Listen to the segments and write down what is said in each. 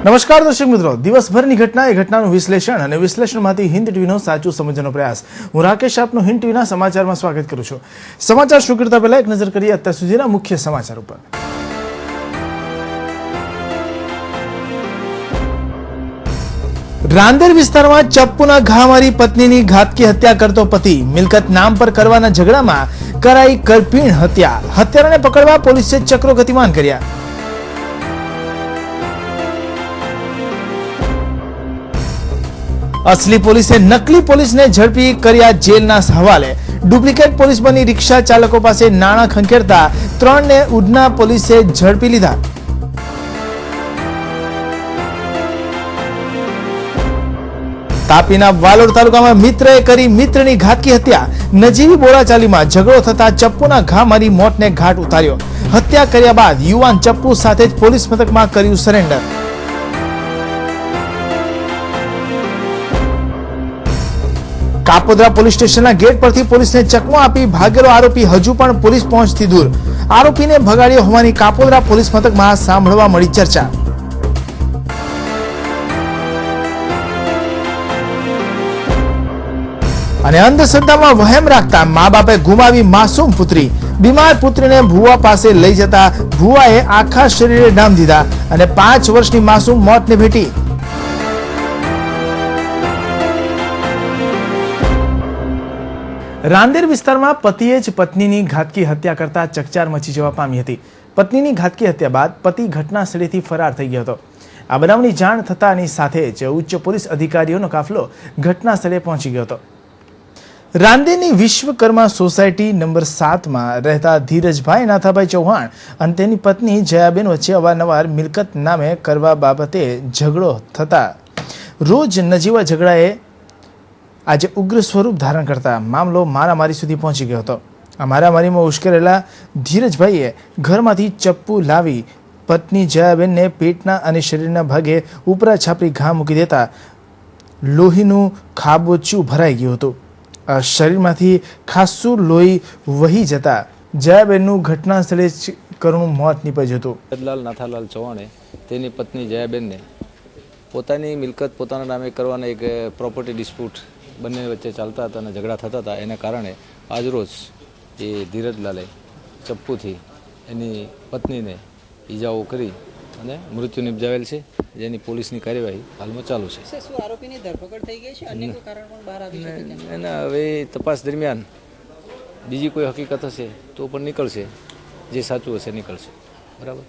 નમસ્કાર દર્શક મિત્રો, દિવસભરની ઘટના એ ઘટનાનું વિશ્લેષણ અને વિશ્લેષણમાંથી હિન્દ ટીવીનો સાચું સમજવાનો પ્રયાસ. હું રાકેશ આપનું હિન્દ ટીવીના સમાચારમાં સ્વાગત કરું છું. સમાચાર શરૂ કરતા પહેલા એક નજર કરીએ અત્યાર સુધીના મુખ્ય સમાચાર ઉપર. રાંદેર વિસ્તારમાં ચપ્પુના ઘા મારી પત્નીની ઘાતકી હત્યા કરતો પતિ. મિલકત નામ પર કરવાના ઝઘડામાં કરાઈ કરપીણ હત્યા. હત્યારાને પકડવા પોલીસે ચક્રો ગતિમાન કર્યા. असली પોલીસે નકલી પોલીસને ઝડપી કર્યા જેલના હવાલે. ડુપ્લિકેટ પોલીસ બની રિક્ષા ચાલકો પાસે નાણાં ખંખેરતા 3 ને ઉધના પોલીસે ઝડપી લીધા. તાપીના વાલોડ તાલુકામાં મિત્રએ કરી મિત્રની ઘાતકી હત્યા. નજીવી બોલાચાલીમાં ઝઘડો થતા ચપ્પુના ઘા મારી મોતને ઘાટ ઉતાર્યો. હત્યા કર્યા બાદ યુવાન ચપ્પુ સાથે જ પોલીસ મથકમાં કર્યું સરેન્ડર. કાપોદ્રા પોલીસ સ્ટેશનના ગેટ પરથી પોલીસને ચકમો આપી ભાગેલો આરોપી હજુ પણ પોલીસ પહોંચથી દૂર. આરોપીને ભગાડ્યો હોવાની કાપોદ્રા પોલીસ મથકમાં સાંભળવા મળી ચર્ચા. અને અંધશ્રદ્ધામાં વહેમ રાખતા મા બાપે ગુમાવી માસૂમ પુત્રી. બીમાર પુત્રીને ભુવા પાસે લઈ જતા ભુવાએ આખા શરીરે ડામ દીધા અને 5 વર્ષની માસૂમ મોતને ભેટી. રાંદેર વિસ્તારમાં પતિએ જ પત્નીની ઘાતકી હત્યા કરતા ચકચાર મચી જવા પામી હતી. પત્નીની ઘાતકી હત્યા બાદ પતિ ઘટના સ્થળેથી ફરાર થઈ ગયો હતો. આ બનાવની જાણ થતાની સાથે જ ઉચ્ચ પોલીસ અધિકારીઓનો કાફલો ઘટના સ્થળે પહોંચી ગયો હતો. રાંદેરની વિશ્વકર્મા સોસાયટી નંબર 7માં રહેતા ધીરજભાઈ નાથાભાઈ ચૌહાણ અને તેની પત્ની જયાબેન વચ્ચે અવારનવાર મિલકત નામે કરવા બાબતે ઝઘડો થતા રોજ નજીવા ઝઘડાએ આજે ઉગ્ર સ્વરૂપ ધારણ કરતા મામલો મારામારી સુધી પહોંચી ગયો હતો. આ મારામારીમાં ઉશ્કેરેલા ધીરજભાઈએ ઘરમાંથી ચપ્પુ લાવી પત્ની જયાબેનને પેટના અને શરીરના ભાગે ઉપરા છાપરી ઘા મૂકી દેતા લોહીનું ખાબોચિયું ભરાઈ ગયું હતું. શરીરમાંથી ખાસ્સું લોહી વહી જતા જયાબેનનું ઘટના સ્થળે કરુણ મોત નીપજ્યું હતું. ધીરજલાલ નાથાલાલ ચૌહાણે તેની પત્ની જયાબેનને પોતાની મિલકત પોતાના નામે કરવાના એક પ્રોપર્ટી ડિસ્પ્યુટ બંને વચ્ચે ચાલતા હતા અને ઝઘડા થતા હતા. એના કારણે આજરોજ એ ધીરજલાલે ચપ્પુથી એની પત્નીને ઈજાઓ કરી અને મૃત્યુ નિપજાવેલ છે, જેની પોલીસની કાર્યવાહી હાલમાં ચાલુ છે. આરોપીની ધરપકડ થઈ ગઈ છે, અન્ય કોઈ કારણ પણ બહાર આવી શકે છે? એના હવે તપાસ દરમિયાન બીજી કોઈ હકીકત હશે તો પણ નીકળશે, જે સાચું હશે નીકળશે. બરાબર.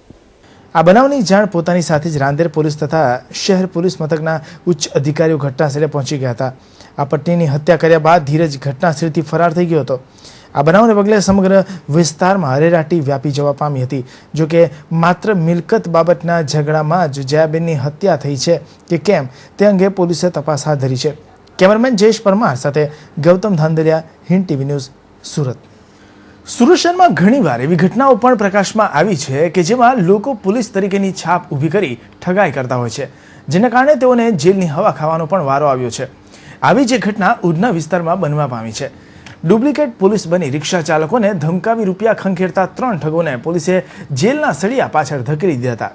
આ બનાવની જાણ પોતાની સાથે જ રાંદેર પોલીસ તથા શહેર પોલીસ મથકના ઉચ્ચ અધિકારીઓ ઘટના સ્થળે પહોંચી ગયા હતા. આ પત્નીની હત્યા કર્યા બાદ ધીરજ ઘટના સ્થળેથી ફરાર થઈ ગયો હતો. આ બનાવને પગલે સમગ્ર વિસ્તારમાં હરેરાટી વ્યાપી જવા પામી હતી. જોકે માત્ર મિલકત બાબતના ઝઘડામાં જ જયાબેનની હત્યા થઈ છે કે કેમ તે અંગે પોલીસે તપાસ હાથ ધરી છે. કેમેરામેન જયેશ પરમાર સાથે ગૌતમ ધાંધલિયા, હિન્દ ટીવી ન્યૂઝ, સુરત. સુરત શહેરમાં ઘણીવાર એવી ઘટનાઓ પણ પ્રકાશમાં આવી છે કે જેમાં લોકો પોલીસ તરીકેની છાપ ઊભી કરી ઠગાઈ કરતા હોય છે, જેના કારણે તેઓને જેલની હવા ખાવાનો પણ વારો આવ્યો છે. આવી જ ઘટના ઉધના વિસ્તારમાં બનવા પામી છે. ડુપ્લિકેટ પોલીસ બની રિક્ષા ચાલકોને ધમકાવી રૂપિયા ખંખેરતા 3 ઠગોને પોલીસે જેલના સળિયા પાછળ ધકેલી દીધા હતા.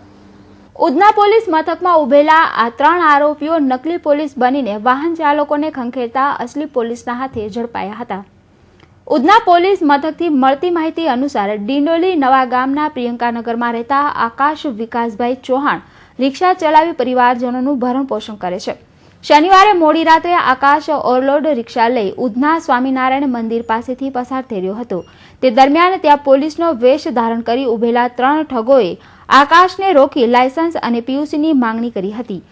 ઉધના પોલીસ મથકમાં ઉભેલા આ 3 આરોપીઓ નકલી પોલીસ બનીને વાહન ચાલકોને ખંખેરતા અસલી પોલીસના હાથે ઝડપાયા હતા. ઉધના પોલીસ મથકથી મળતી માહિતી અનુસાર ડિંડોલી નવા ગામના પ્રિયંકાનગરમાં રહેતા આકાશ વિકાસભાઈ ચૌહાણ રિક્ષા ચલાવી પરિવારજનોનું ભરણ પોષણ કરે છે. શનિવારે મોડી રાત્રે આકાશ ઓવરલોડ રિક્ષા લઈ ઉધના સ્વામિનારાયણ મંદિર પાસેથી પસાર થઈ રહ્યો હતો. તે દરમિયાન ત્યાં પોલીસનો વેશ ધારણ કરી ઉભેલા 3 ઠગોએ આકાશને રોકી લાયસન્સ અને પીયુસીની માંગણી કરી હતી.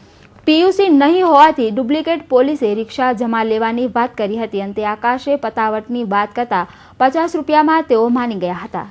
પીયુસી નહીં હોવાથી ડુપ્લિકેટ પોલીસે રિક્ષા જમા લેવાની વાત કરી હતી અને તે આકાશે પતાવટની વાત કરતા 50 રૂપિયામાં તેઓ માની ગયા હતા.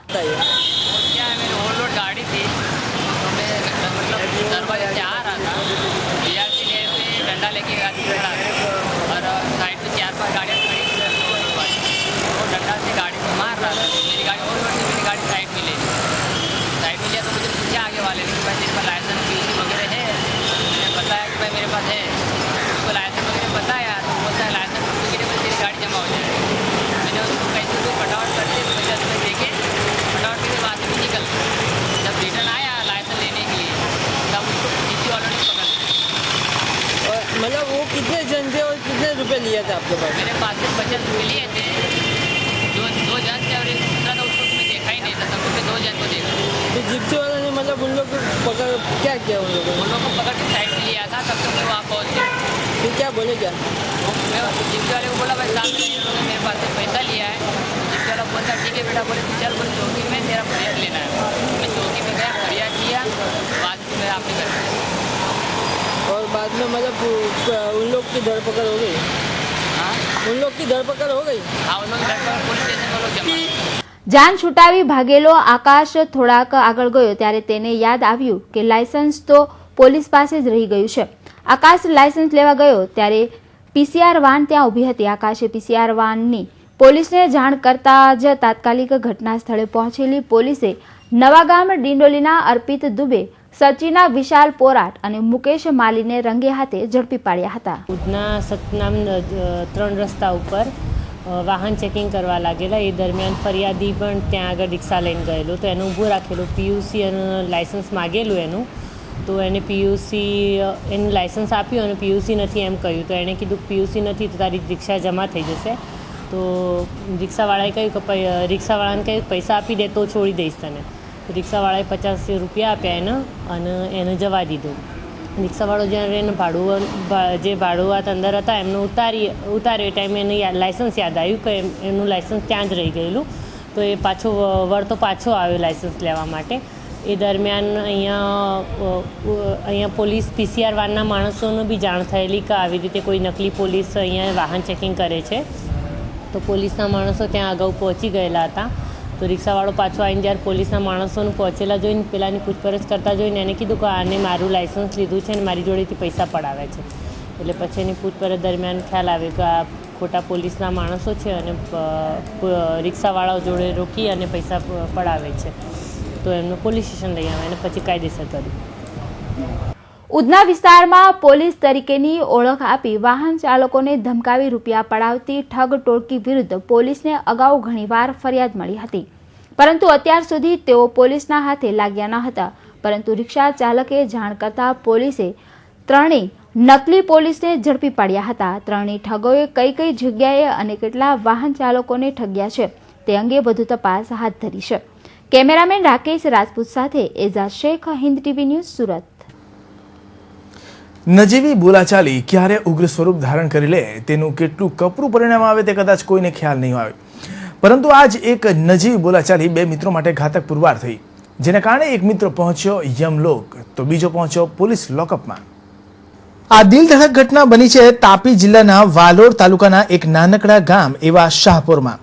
गाड़ी जमा हो जाए. मैंने उसको कैसे तो फटाफट करके 50 रुपये देके फटाफट के बाद लिया था आपके पास? मेरे पास से 50 रुपये लिए थे, दो जन थे और एक दूसरा था, उसको तुम्हें देखा ही नहीं था, तब मैं 2 जन को देखा। तो जिप्सी वाला ने मतलब उन लोग को पकड़ क्या किया उन लोगों उन ने? लोगों को पकड़ के साइड में लिया था, तब तक मैं वहाँ पहुँच गया। फिर क्या बोले क्या? मैं जिप्सी वाले को बोला भाई साहब इन्होंने मेरे पास से पैसा लिया है। जिप्सी वाला बोलता ठीक है बेटा, बोले चल बोले चौकी में तेरा फरियाद लेना है। मैं चौकी में गया, फरियाद किया, बाद में मेरा आपने कर दिया। और बाद में मतलब उन लोग की धरपकड़ हो गई? हाँ उन लोग की धरपकड़ हो गई? हाँ, उन लोग पुलिस स्टेशन वालों जमा। જાન છૂટાવી ભાગેલો આકાશ થોડાક આગળ ગયો ત્યારે તેને યાદ આવ્યું કે લાયસન્સ તો પોલીસ પાસે જ રહી ગયું છે. આકાશ લાયસન્સ લેવા ગયો ત્યારે પીસીઆર વાન ત્યાં ઊભી હતી. આકાશે પીસીઆર વાનની પોલીસને જાણ કરતા જ તાત્કાલિક ઘટના સ્થળે પહોંચેલી પોલીસે નવાગામ ડિંડોલીના અર્પિત દુબે, સચિના વિશાલ પોરાટ અને મુકેશ માલીને રંગે હાથે ઝડપી પાડ્યા હતા. ઉધના સતનામ 3 રસ્તા ઉપર વાહન ચેકિંગ કરવા લાગેલા. એ દરમિયાન ફરિયાદી પણ ત્યાં આગળ રિક્ષા લઈને ગયેલો, તો એને ઊભું રાખેલું. પીયુસી અને લાયસન્સ માગેલું એનું, તો એને પીયુસી એનું લાયસન્સ આપ્યું અને પીયુસી નથી એમ કહ્યું. તો એણે કીધું પીયુસી નથી તો તારી રિક્ષા જમા થઈ જશે. તો રિક્ષાવાળાએ કહ્યું કે રિક્ષાવાળાને કહ્યું પૈસા આપી દે તો છોડી દઈશ તને. તો રિક્ષાવાળાએ 50 રૂપિયા આપ્યા એને એને જવા દીધું. રિક્ષાવાળો જ્યારે એને જે ભાડુઆત અંદર હતા એમને ઉતાર્યો એ ટાઈમે એને લાયસન્સ યાદ આવ્યું કે એમનું લાયસન્સ ત્યાં જ રહી ગયેલું. તો એ પાછો વળતો પાછો આવ્યો લાયસન્સ લેવા માટે. એ દરમિયાન અહીંયા પોલીસ પીસીઆર વાનના માણસોને બી જાણ થયેલી કે આવી રીતે કોઈ નકલી પોલીસ અહીંયા વાહન ચેકિંગ કરે છે. તો પોલીસના માણસો ત્યાં અગાઉ પહોંચી ગયેલા હતા. તો રિક્ષાવાળો પાછો આવીને જ્યારે પોલીસના માણસોને પહોંચેલા જોઈને પેલાની પૂછપરછ કરતા જોઈને એને કીધું કે આને મારું લાયસન્સ લીધું છે અને મારી જોડેથી પૈસા પડાવે છે. એટલે પછી એની પૂછપરછ દરમિયાન ખ્યાલ આવ્યો કે આ ખોટા પોલીસના માણસો છે અને રિક્ષાવાળાઓ જોડે રોકી અને પૈસા પડાવે છે. તો એમને પોલીસ સ્ટેશન લઈ આવે અને પછી કાયદેસર કર્યું. ઉધના વિસ્તારમાં પોલીસ તરીકેની ઓળખ આપી વાહન ચાલકોને ધમકાવી રૂપિયા પડાવતી ઠગ ટોળકી વિરુદ્ધ પોલીસને અગાઉ ઘણીવાર ફરિયાદ મળી હતી, પરંતુ અત્યાર સુધી તેઓ પોલીસના હાથે લાગ્યા ન હતા. પરંતુ રિક્ષા ચાલકે જાણ કરતા પોલીસે ત્રણેય નકલી પોલીસને ઝડપી પાડ્યા હતા. ત્રણેય ઠગોએ કઈ જગ્યાએ અને કેટલા વાહન ચાલકોને ઠગ્યા છે તે અંગે વધુ તપાસ હાથ ધરી છે. કેમેરામેન રાકેશ રાજપૂત સાથે એઝાઝ શેખ, હિન્દ ટીવી ન્યૂઝ, સુરત. નજીવી બોલાચાલી ક્યારે ઉગ્ર સ્વરૂપ ધારણ કરી લે તેનું કેટલું કપરું પરિણામ આવે તે કદાચ કોઈને ખ્યાલ નહીં આવે, પરંતુ આજ એક નજીવી બોલાચાલી બે મિત્રો માટે ઘાતક પુરવાર થઈ, જેને કારણે એક મિત્ર પહોંચ્યો યમલોક તો બીજો પહોંચ્યો પોલીસ લોકઅપમાં. આ દિલધડક ઘટના બની છે તાપી જિલ્લાના વાલોડ તાલુકાના એક નાનકડા ગામ એવા શાહપુરમાં.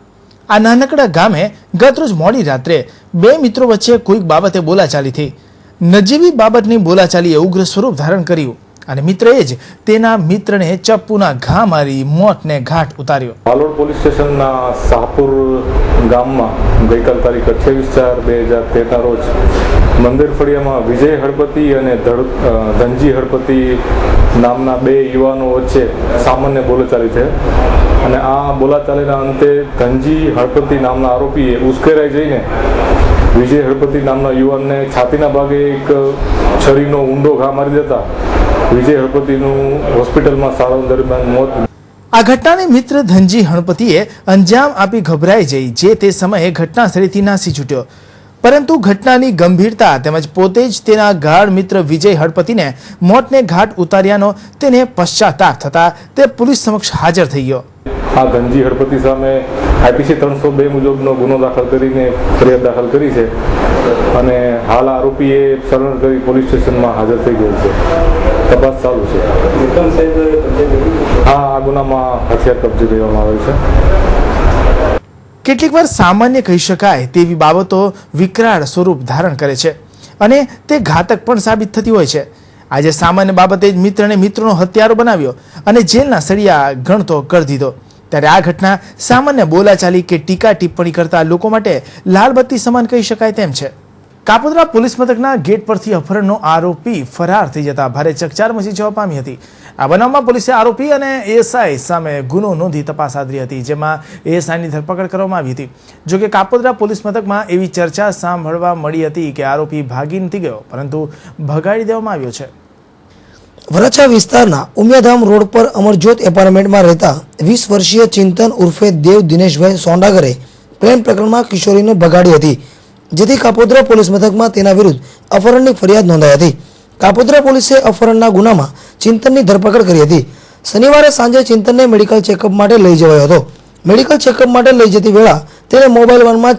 આ નાનકડા ગામે ગતરોજ મોડી રાત્રે બે મિત્રો વચ્ચે કોઈક બાબતે બોલાચાલી થઈ. નજીવી બાબતની બોલાચાલીએ ઉગ્ર સ્વરૂપ ધારણ કર્યું અને મિત્રએ જ તેના મિત્રને ચપ્પુના ઘા મારી મોતને ઘાટ ઉતાર્યો. વાલોડ પોલીસ સ્ટેશનના શાહપુર ગામમાં ગઈકાલ તારીખ 28/4/2013ના રોજ મંદિર ફળિયામાં વિજય હળપતિ અને ધનજી હળપતિ નામના બે યુવાનો વચ્ચે સામાન્ય બોલાચાલી થઈ અને આ બોલાચાલીના અંતે ધનજી હળપતિ નામના આરોપીએ ઉશ્કેરાઈ જઈને વિજય હળપતિ નામના યુવાનને છાતીના ભાગે એક છરીનો ઊંડો ઘા મારી દેતા વિજય હળપતિનું હોસ્પિટલમાં સારવાર દરમિયાન મોત. આ ઘટનાને મિત્ર ધનજી હળપતિએ અંજામ આપી ગભરાઈ જઈ જે તે સમયે ઘટના સ્થળેથી નાસી છૂટ્યો, પરંતુ ઘટનાની ગંભીરતા તેમજ પોતે જ તેના ગાઢ મિત્ર વિજય હળપતિને મોતને ઘાટ ઉતાર્યાનો તેને પશ્ચાતાપ થતા તે પોલીસ સમક્ષ હાજર થઈ ગયો. આ ધનજી હળપતિ સામે IPC 302 મુજબનો ગુનો દાખલ કરીને ફરિયાદ દાખલ કરી છે અને હાલ આરોપીએ સરેન્ડર કરી પોલીસ સ્ટેશનમાં હાજર થઈ ગયેલ છે. તપાસ ચાલુ છે. આ ગુનામાં હથિયાર કબજે લેવામાં આવેલ છે. કેટલીક વાર સામાન્ય કહી શકાય તેવી બાબતો વિકરાળ સ્વરૂપ ધારણ કરે છે અને તે ઘાતક પણ સાબિત થતી હોય છે. આજે સામાન્ય બાબતે જ મિત્રને મિત્રનો હત્યારો બનાવ્યો અને જેલના સળિયા ગણતો કરી દીધો, ત્યારે આ ઘટના સામાન્ય બોલાચાલી કે ટીકા ટિપ્પણી કરતા લોકો માટે લાલબત્તી સમાન કહી શકાય તેમ છે. કાપોદ્રા પોલીસ મથકના ગેટ પરથી અપહરણનો આરોપી ફરાર થઈ જતા ભારે ચકચાર મચી જવા પામી હતી. આ બનાવમાં પોલીસે આરોપી અને એએસઆઈ સામે ગુનો નોંધી તપાસ હાથ ધરી હતી, જેમાં એએસઆઈની ધરપકડ કરવામાં આવી હતી. જોકે કાપોદ્રા પોલીસ મથકમાં એવી ચર્ચા સાંભળવા મળી હતી કે આરોપી ભાગી નથી ગયો, પરંતુ ભગાડી દેવામાં આવ્યો છે. વરાછા વિસ્તારના ઉમિયાધામ રોડ પર અમરજ્યોત એપાર્ટમેન્ટમાં રહેતા 20 વર્ષીય ચિંતન ઉર્ફે દેવ દિનેશભાઈ સોંડાગરે પ્રેમ પ્રકરણમાં કિશોરીને ભગાડી હતી, જેથી કાપોદ્રા પોલીસ મથકમાં તેના વિરુદ્ધ અપહરણની ફરિયાદ નોંધાઈ હતી. કાપોદ્રા પોલીસે અપહરણના ગુનામાં ચિંતનની ધરપકડ કરી હતી. શનિવારે સાંજે ચિંતનને મેડિકલ ચેકઅપ માટે લઈ જવાયો હતો. મેડિકલ ચેકઅપ માટે લઈ જતી વેળા તેને મોબાઈલ વાનમાં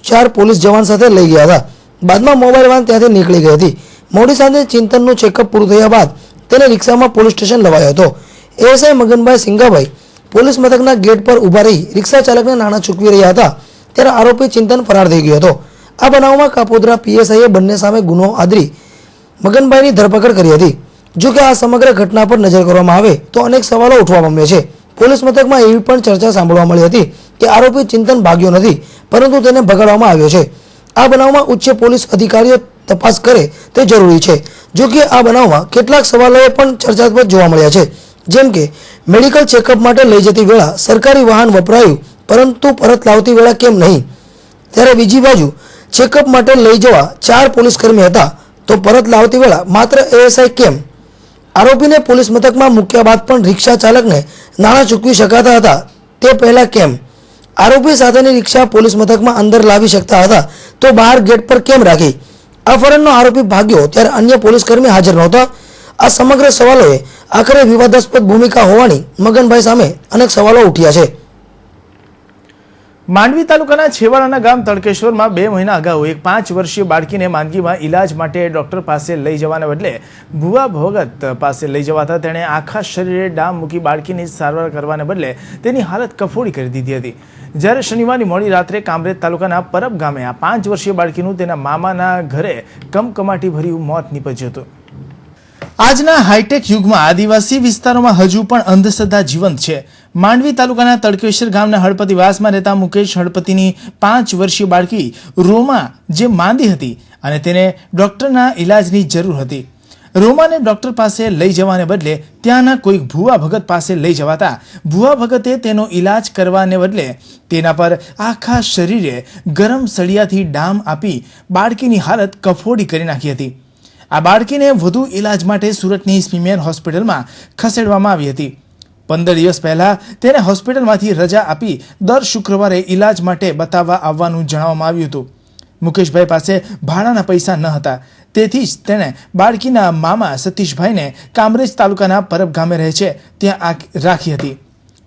4 પોલીસ જવાન સાથે લઈ ગયા હતા. બાદમાં મોબાઈલ વાન ત્યાંથી નીકળી ગઈ હતી. મોડી સાંજે ચિંતનનું ચેકઅપ પૂરું થયા બાદ તેને રિક્ષામાં પોલીસ સ્ટેશન લવાયો હતો. એએસઆઈ મગનભાઈ સિંગાભાઈ પોલીસ મથકના ગેટ પર ઊભા રહી રિક્ષા ચાલકને નાણાં ચૂકવી રહ્યા હતા, ત્યારે આરોપી ચિંતન ફરાર થઈ ગયો હતો. આ બનાવમાં કાપોદ્રા પીએસઆઈએ બંને સામે ગુનો આદરી મગનભાઈની ધરપકડ કરી હતી. જો કે આ સમગ્ર ઘટના પર નજર કરવામાં આવે તો અનેક સવાલો ઉઠવા પામ્યા છે. પોલીસ મથકમાં એવી પણ ચર્ચા સાંભળવા મળી હતી કે આરોપી ચિંતન ભાગ્યો નથી, પરંતુ તેને ભગાડવામાં આવ્યો છે. આ બનાવમાં ઉચ્ચ પોલીસ અધિકારીઓ તપાસ કરે તે જરૂરી છે. જો કે આ બનાવમાં કેટલાક સવાલોએ પણ ચર્ચાસ્પદ જોવા મળ્યા છે, જેમ કે મેડિકલ ચેકઅપ માટે લઈ જતી વેળા સરકારી વાહન વપરાયું પરંતુ પરત લાવતી વેળા કેમ નહીં, ત્યારે બીજી બાજુ ચેકઅપ માટે લઈ જવા 4 પોલીસ કર્મી હતા તો પરત લાવતી વેળા માત્ર એએસઆઈ કેમ? આરોપીને પોલીસ મથકમાં મૂક્યા બાદ પણ રિક્ષા ચાલકને નાણાં ચૂકવી શકાતા હતા તે પહેલા કેમ? આરોપી સાથેની રિક્ષા પોલીસ મથકમાં અંદર લાવી શકતા હતા તો બહાર ગેટ પર કેમ રાખી? અપહરણનો આરોપી ભાગ્યો ત્યારે અન્ય પોલીસ કર્મી હાજર નહોતા. આ સમગ્ર સવાલોએ આખરે વિવાદાસ્પદ ભૂમિકા હોવાની મગનભાઈ સામે અનેક સવાલો ઉઠ્યા છે. માંડવી તાલુકાના છેવાડાના ગામ તડકેશ્વરમાં 2 મહિના અગાઉ એક 5 વર્ષીય બાળકીને માંદગીમાં ઇલાજ માટે ડોક્ટર પાસે લઈ જવાના બદલે ભુવા ભગત પાસે લઈ જવાતા તેણે આખા શરીરે ડામ મૂકી બાળકીની સારવાર કરવાને બદલે તેની હાલત કફોડી કરી દીધી હતી. જ્યારે શનિવારની મોડી રાત્રે કામરેજ તાલુકાના પરબ ગામે આ 5 વર્ષીય બાળકીનું તેના મામાના ઘરે કમકમાટી ભર્યું મોત નીપજ્યું હતું. આજના હાઈટેક યુગમાં આદિવાસી વિસ્તારોમાં હજુ પણ અંધશ્રદ્ધા જીવંત છે. માંડવી તાલુકાના તડકેશ્વર ગામના હળપતિવાસમાં રહેતા મુકેશ હળપતિની 5 વર્ષીય બાળકી રોમા જે માંદી હતી અને તેને ડોક્ટરના ઇલાજની જરૂર હતી. રોમાને ડોક્ટર પાસે લઈ જવાને બદલે ત્યાંના કોઈક ભુવા ભગત પાસે લઈ જવાતા ભુવા ભગતે તેનો ઇલાજ કરવાને બદલે તેના પર આખા શરીરે ગરમ સળિયાથી ડામ આપી બાળકીની હાલત કફોડી કરી નાખી હતી. આ બાળકીને વધુ ઇલાજ માટે સુરતની સ્મીમેર હોસ્પિટલમાં ખસેડવામાં આવી હતી. 15 દિવસ પહેલા તેને હોસ્પિટલમાંથી રજા આપી દર શુક્રવારે ઇલાજ માટે બતાવવા આવવાનું જણાવવામાં આવ્યું હતું. મુકેશભાઈ પાસે ભાડાના પૈસા ન હતા, તેથી જ તેણે બાળકીના મામા સતીશભાઈને કામરેજ તાલુકાના પરબ ગામે રહે છે ત્યાં રાખી હતી.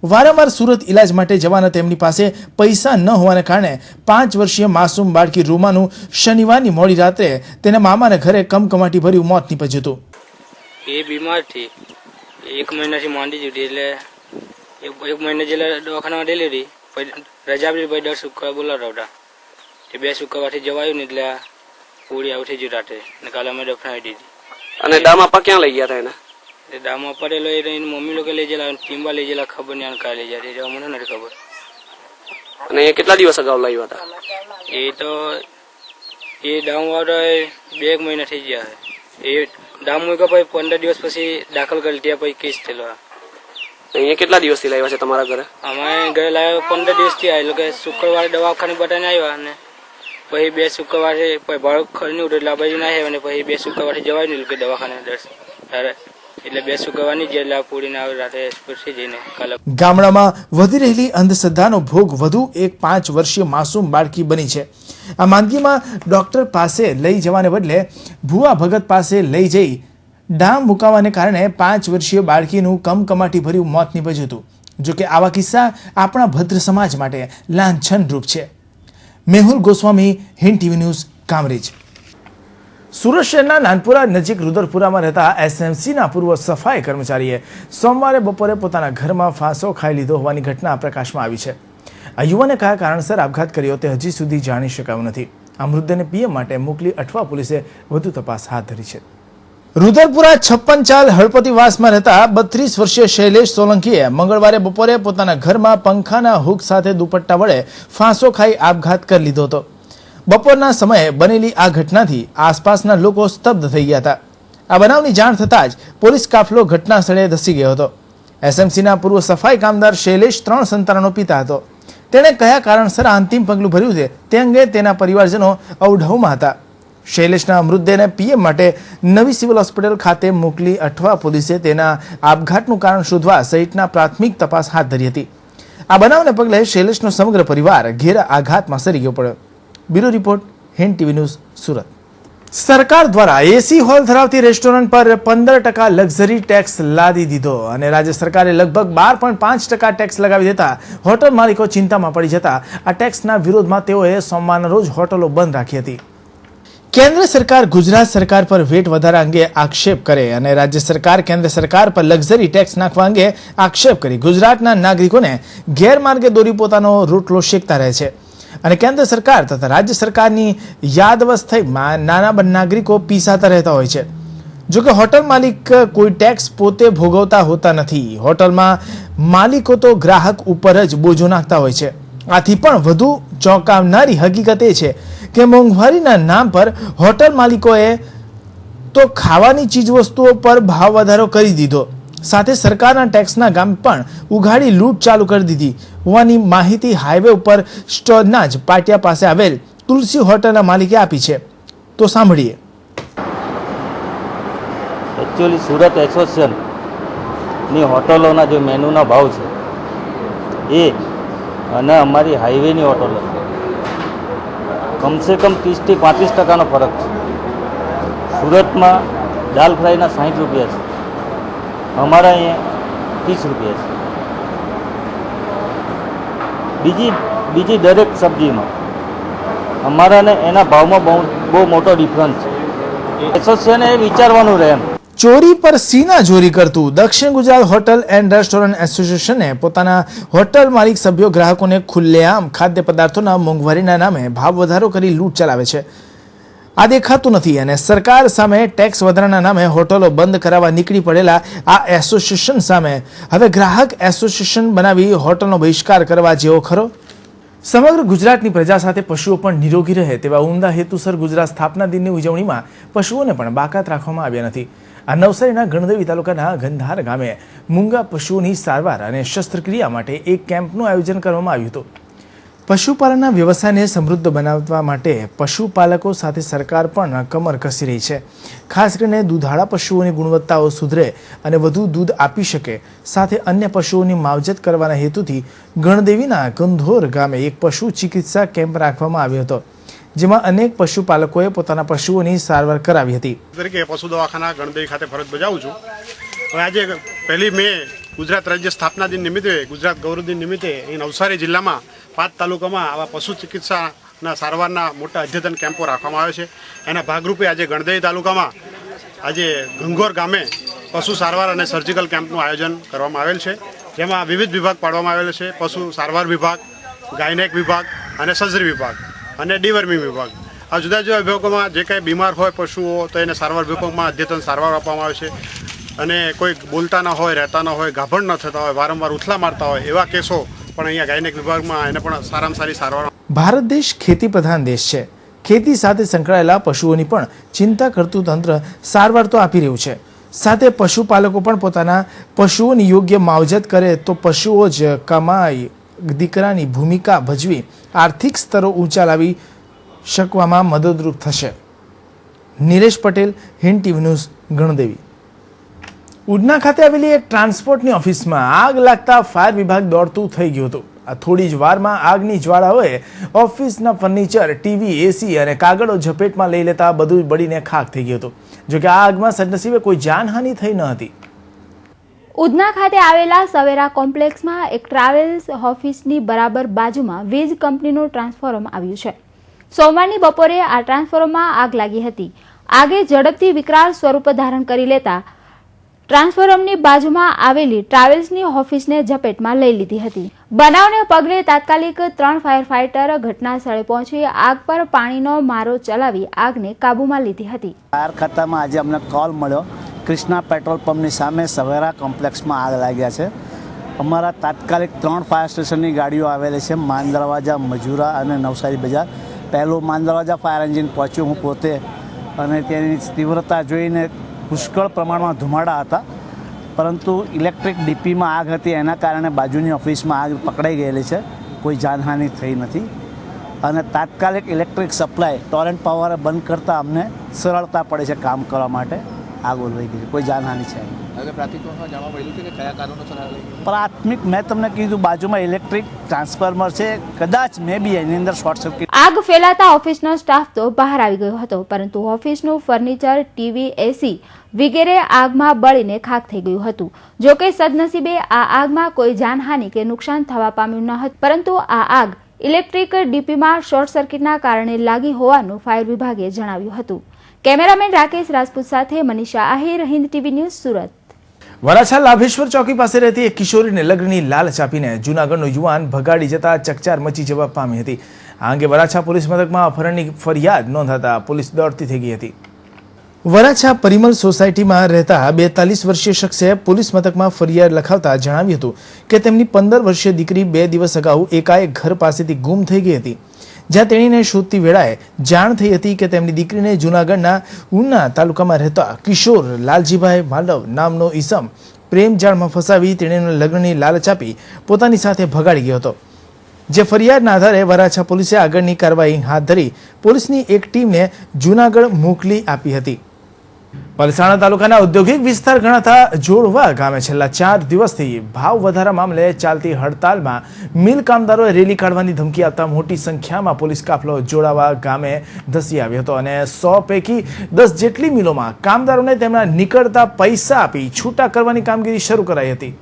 વારંવાર સુરત ઇલાજ માટે જવાના તેમની પાસે પૈસા ન હોવાને કારણે 5 વર્ષીય માસૂમ બાળકી રોમાનું શનિવારની મોડી રાત્રે તેના મામાના ઘરે કમકમાટી ભર્યું મોત નીપજ્યું હતું. એ બીમાર થી 1 મહિનાથી માંડી જતી, એટલે 1 મહિના જેટલા દવાખાનામાં ડિલિવરી રજા આપી, ભાઈ 10 શુક્રવાર બોલાવતા એ 2 શુક્રવારથી જવાયું ને એટલે પૂરી આવું થઈ ગયું રાતે ને કાલે અમે દફનાવી દીધી. અને દામ આપા ક્યાં લઈ ગયા હતા એને? એ દામમાં પડેલો એની મમ્મી લોકો લઈ ગયેલા, ટીમ્બા લઈ ગયેલા, ખબર નહીં કાલે લઈ જતી મને નથી ખબર. અને એ કેટલા દિવસ અગાઉ લાવ્યા હતા? એ તો એ દામ વાળો 2 મહિના થઈ ગયા. એ દામ મૂક્યા પછી 15 દિવસ પછી દાખલ કરી ત્યાં પછી કેસ થયેલો. અહીંયા કેટલા દિવસથી લાવ્યા છે તમારા ઘરે? અમે ઘરે લાવ્યા 15 દિવસથી આવેલો કે શુક્રવારે દવાખાને બધાને આવ્યા અને પછી 2 શુક્રવારે પછી ભાડું ખર્ચનું એટલે આ બાજુ ના આવ્યા અને પછી 2 શુક્રવારે જવાય નહીં કે દવાખાને ત્યારે એટલે 2 શુક્રવારની જે પૂરીને આવે રાતે સ્પર્શી જઈને કાલે. ગામડામાં વધી રહેલી અંધશ્રદ્ધાનો ભોગ વધુ એક 5 વર્ષીય માસૂમ બાળકી બની છે. આ માંદગીમાં ડોક્ટર પાસે લઈ જવાને બદલે ભુવા ભગત પાસે લઈ જઈ ડામ મુકાવાને કારણે 5 વર્ષીય બાળકીનું કમકમાટી ભર્યું મોત નીપજ્યું હતું. જોકે આવા કિસ્સા આપણા ભદ્ર સમાજ માટે લાંછનરૂપ છે. Mehul Goswami, Hind TV news, Kamrej. સુરત શહેરના નાનપુરા નજીક રુદરપુરામાં રહેતા એસએમસીના પૂર્વ સફાઈ કર્મચારીએ સોમવારે બપોરે પોતાના ઘરમાં ફાંસો ખાઈ લીધો હોવાની ઘટના પ્રકાશમાં આવી છે. આ યુવાને કયા કારણસર આપઘાત કર્યો તે હજી સુધી જાણી શકાયું નથી. આ મૃતદેહને પીએમ માટે મોકલી અઠવા પોલીસે વધુ તપાસ હાથ ધરી છે. રુદરપુરા 56 ચાલ હળપતિવાસમાં રહેતા 32 વર્ષીય શૈલેષ સોલંકીએ મંગળવારે બપોરે પોતાના ઘરમાં પંખાના હુક સાથે દુપટ્ટા વડે ફાંસો ખાઈ આપઘાત કરી લીધો હતો. બપોરના સમયે બનેલી આ ઘટનાથી આસપાસના લોકો સ્તબ્ધ થઈ ગયા હતા. આ બનાવની જાણ થતાં જ પોલીસ કાફલો ઘટના સ્થળે ધસી ગયો હતો. એસએમસીના પૂર્વ સફાઈ કામદાર શૈલેષ 3 સંતાનનો પિતા હતો. તેણે કયા કારણસર અંતિમ પગલું ભર્યું છે તે અંગે તેના પરિવારજનો અવઢવમાં હતા. શૈલેષના મૃતદેહને પીએમ માટે નવી સિવિલ હોસ્પિટલ ખાતે મોકલી અઠવા પોલીસે તેના આપઘાતનું કારણ શોધવા સહિતના પ્રાથમિક તપાસ હાથ ધરી હતી. આ બનાવને પગલે શૈલેષનો સમગ્ર પરિવાર ઘેર આઘાતમાં સરી ગયો પડ્યો. Bureau report, Hind TV news, Surat. સરકાર દ્વારા એસી હોલ ધરાવતી રેસ્ટોરન્ટ પર 15% લક્ઝરી ટેક્સ લાદી દીધો અને રાજ્ય સરકારે લગભગ 12.5% ટેક્સ લગાવી દેતા હોટલ માલિકો ચિંતામાં પડી જતા આ ટેક્સના વિરોધમાં તેઓએ સોમવારના રોજ હોટલો બંધ રાખી હતી. કેન્દ્ર સરકાર ગુજરાત સરકાર પર વેટ વધારા અંગે આક્ષેપ કરે અને રાજ્ય સરકાર કેન્દ્ર સરકાર પર લક્ઝરી ટેક્સ નાખવા અંગે આક્ષેપ કરી ગુજરાતના નાગરિકોને ગેરમાર્ગે દોરી પોતાનો રોટલો શેકતા રહે છે અને કેન્દ્ર સરકાર તથા રાજ્ય સરકારની યાદવસ્થામાં નાના નાગરિકો પીસાતા રહેતા હોય છે. જોકે હોટલ માલિક કોઈ ટેક્સ પોતે ભોગવતા હોતા નથી. હોટલમાં માલિકો તો ગ્રાહક ઉપર જ બોજો નાખતા હોય છે. આથી પણ વધુ ચોંકાવનારી હકીકત એ છે કે મોંઘવારીના નામ પર હોટલ માલિકોએ તો ખાવાની ચીજવસ્તુઓ પર ભાવ વધારો કરી દીધો, સાથે સરકારના ટેક્સના ગામ પણ ઉઘાડી લૂંટ ચાલુ કરી દીધી હોવાની માહિતી હાઈવે ઉપર સ્ટોરના જ પાટિયા પાસે આવેલ તુલસી હોટલના માલિકે આપી છે. તો સાંભળીએ. એકચ્યુઅલી સુરત એસોસિએશનની હોટલોના જે મેનુના ભાવ છે એ અને અમારી હાઈવેની હોટલો કમસે કમ 30 થી 35% ફરક છે. સુરતમાં દાલ ફ્રાયના 60 રૂપિયા છે, અમારા અહીંયા 30 રૂપિયા છે. બીજી દરેક સબ્જીમાં અમારાને એના ભાવમાં બહુ મોટો ડિફરન્સ છે. એસોસિએશને એ વિચારવાનું રહે એમ. ચોરી પર સીના ચોરી કરતું દક્ષિણ ગુજરાત હોટલ એન્ડ રેસ્ટોરન્ટ એસોસિએશને પોતાના હોટલ માલિક સભ્યો ગ્રાહકોને ખુલ્લેઆમ ખાદ્ય પદાર્થોના મોંઘવારીના નામે ભાવ વધારો કરી લૂંટ ચલાવે છે. આ દેખાતું નથી અને સરકાર સામે ટેક્સ વધારાના નામે હોટલો બંધ કરાવવા નીકળી પડેલા આ એસોસિએશન સામે હવે ગ્રાહક એસોસિએશન બનાવી હોટલનો બહિષ્કાર કરવા જેવો ખરો? સમગ્ર ગુજરાતની પ્રજા સાથે પશુઓ પણ નિરોગી રહે તેવા ઉમદા હેતુસર ગુજરાત સ્થાપના દિનની ઉજવણીમાં પશુઓને પણ બાકાત રાખવામાં આવ્યા નથી. આ નવસારીના ગણદેવી તાલુકાના ગંધાર ગામે મૂંગા પશુઓની સારવાર અને શસ્ત્રક્રિયા માટે એક કેમ્પનું આયોજન કરવામાં આવ્યું હતું. પશુપાલનના વ્યવસાયને સમૃદ્ધ બનાવવા માટે પશુપાલકો સાથે સરકાર પણ કમર કસી રહી છે. ખાસ કરીને દૂધાળા પશુઓની ગુણવત્તાઓ સુધરે અને વધુ દૂધ આપી શકે, સાથે અન્ય પશુઓની માવજત કરવાના હેતુથી ગણદેવીના ગંધોર ગામે એક પશુ ચિકિત્સા કેમ્પ રાખવામાં આવ્યો હતો, જેમાં અનેક પશુપાલકોએ પોતાના પશુઓની સારવાર કરાવી હતી. તરીકે પશુ દવાખાના ગણદેવી ખાતે ફરજ બજાવું છું. હવે આજે 1 મે ગુજરાત રાજ્ય સ્થાપના દિન નિમિત્તે, ગુજરાત ગૌરવ દિન નિમિત્તે અહીં નવસારી જિલ્લામાં 5 તાલુકામાં આવા પશુ ચિકિત્સાના સારવારના મોટા અદ્યતન કેમ્પો રાખવામાં આવે છે. એના ભાગરૂપે આજે ગણદેવી તાલુકામાં આજે ગંગોર ગામે પશુ સારવાર અને સર્જિકલ કેમ્પનું આયોજન કરવામાં આવેલ છે, જેમાં વિવિધ વિભાગ પાડવામાં આવેલ છે. પશુ સારવાર વિભાગ, ગાયનેક વિભાગ અને સર્જરી વિભાગ અને ડીવર્મિંગ વિભાગ. આ જુદા જુદા વિભાગોમાં જે કંઈ બીમાર હોય પશુઓ તો એને સારવાર વિભાગમાં અદ્યતન સારવાર આપવામાં આવે છે અને કોઈ બોલતા ન હોય, રહેતા ન હોય, ગાભણ ન થતા હોય, વારંવાર ઉથલા મારતા હોય એવા કેસો પણ અહીંયા ગાયનેક વિભાગમાં એને પણ સારામાં સારી સારવાર. ભારત દેશ ખેતી પ્રધાન દેશ છે. ખેતી સાથે સંકળાયેલા પશુઓની પણ ચિંતા કરતું તંત્ર સારવાર તો આપી રહ્યું છે, સાથે પશુપાલકો પણ પોતાના પશુઓની યોગ્ય માવજત કરે તો પશુઓ જ કમાઈ દીકરાની ભૂમિકા ભજવી આર્થિક સ્તરો ઊંચા લાવી શકવામાં મદદરૂપ થશે. Nilesh Patel, Hind TV news, Gandevi. ઉધના ખાતે આવેલી એક ટ્રાન્સપોર્ટની ઓફિસમાં આગ લાગતા ફાયર વિભાગ દોડતું થઈ ગયું હતું. આ થોડી જ વારમાં આગની જ્વાળાઓએ ઓફિસના ફર્નિચર, ટીવી, એસી અને કાગળો ઝપેટમાં લઈ લેતા બધું બળીને ખાખ થઈ ગયું હતું. જોકે આ આગમાં સદનસીબે કોઈ જાનહાનિ થઈ ન હતી. ઉધના ખાતે આવેલા સવેરા કોમ્પ્લેક્સમાં એક ટ્રાવેલ્સ ઓફિસની બરાબર બાજુમાં વીજ કંપનીનું ટ્રાન્સફોર્મર આવ્યું છે. સોમવારની બપોરે આ ટ્રાન્સફોર્મરમાં આગ લાગી હતી. આગે ઝડપથી વિકરાળ સ્વરૂપ ધારણ કરી લેતા ટ્રાન્સફોર્મરની બાજુમાં આવેલી ટ્રાવેલ્સની ઓફિસને ઝપેટમાં લઈ લીધી હતી. બનાવને પગલે તાત્કાલિક 3 ફાયર ફાઇટર ઘટના સ્થળે પહોંચી આગ પર પાણીનો મારો ચલાવી આગને કાબૂમાં લીધી હતી. ફાયર ખાતામાં આજે અમને કોલ મળ્યો, કૃષ્ણા પેટ્રોલ પંપની સામે સવેરા કોમ્પ્લેક્સમાં આગ લાગ્યા છે. અમારા તાત્કાલિક 3 ફાયર સ્ટેશનની ગાડીઓ આવેલી છે, માંદરવાજા, મજુરા અને નવસારી બજાર. પહેલું માંદરવાજા ફાયર એન્જિન પહોંચ્યું, હું પોતે, અને તેની તીવ્રતા જોઈને પુષ્કળ પ્રમાણમાં ધુમાડા હતા, પરંતુ ઇલેક્ટ્રિક ડીપીમાં આગ હતી, એના કારણે બાજુની ઓફિસમાં આગ પકડાઈ ગયેલી છે. કોઈ જાનહાનિ થઈ નથી. અને તાત્કાલિક ઇલેક્ટ્રિક સપ્લાય ટોરેન્ટ પાવરે બંધ કરતાં અમને સરળતા પડે છે કામ કરવા માટે. આગ ઓલવાઈ ગઈ છે, કોઈ જાનહાનિ છે નહીં. પ્રાથમિક મેં તમને કીધું બાજુમાં ઇલેક્ટ્રિક ટ્રાન્સફોર્મર છે, કદાચ મે બી એની અંદર શોર્ટ સર્કિટ. આગ ફેલાતા ઓફિસનો સ્ટાફ તો બહાર આવી ગયો હતો, પરંતુ ઓફિસનું ફર્નિચર, ટીવી, એસી વગેરે આગમાં બળીને ખાખ થઈ ગયું હતું. જો કે સદનસીબે આ આગમાં કોઈ જાનહાનિ કે નુકસાન થવા પામ્યું ન હતું, પરંતુ આ આગ ઇલેક્ટ્રિક ડીપીમાં શોર્ટ સર્કિટના કારણે લાગી હોવાનું ફાયર વિભાગે જણાવ્યું હતું. કેમેરામેન રાકેશ રાજપૂત સાથે મનીષા આહિર, હિન્દ ટીવી ન્યૂઝ, સુરત. વરાછા લાભેશ્વર ચોકી પાસે રહેતી એક કિશોરીને લગ્નની લાલચ આપીને જૂનાગઢનો યુવાન ભગાડી જતા ચકચાર મચી જવા પામી હતી. આ અંગે વરાછા પોલીસ મથકમાં અપહરણની ફરિયાદ નોંધાતા પોલીસ દોડતી થઈ ગઈ હતી. વરાછા પરિમલ સોસાયટીમાં રહેતા 42 વર્ષીય શખ્સે પોલીસ મથકમાં ફરિયાદ લખાવતા જણાવ્યું હતું કે તેમની 15 વર્ષીય દીકરી 2 દિવસ અગાઉ એકાએક ઘર પાસેથી ગુમ થઈ ગઈ હતી, જ્યાં તેણીને શોધતી વેળાએ જાણ થઈ હતી કે તેમની દીકરીને જૂનાગઢના ઉના તાલુકામાં રહેતા કિશોર લાલજીભાઈ માલવ નામનો ઈસમ પ્રેમજાળમાં ફસાવી તેણીને લગ્નની લાલચ આપી પોતાની સાથે ભગાડી ગયો હતો. જે ફરિયાદના આધારે વરાછા પોલીસે આગળની કાર્યવાહી હાથ ધરી પોલીસની એક ટીમને જૂનાગઢ મોકલી આપી હતી. પલસાણા તાલુકાના ઔદ્યોગિક વિસ્તાર ગણાતા જોડવા ગામે છેલ્લા 4 દિવસથી ભાવ વધારા મામલે ચાલતી હડતાલમાં મિલ કામદારોએ રેલી કાઢવાની ધમકી આપતા મોટી સંખ્યામાં પોલીસ કાફલો જોડાવા ગામે ધસી આવ્યો હતો અને 100 પૈકી 10 જેટલી મિલોમાં કામદારોને તેમના નીકળતા પૈસા આપી છૂટા કરવાની કામગીરી શરૂ કરાઈ હતી.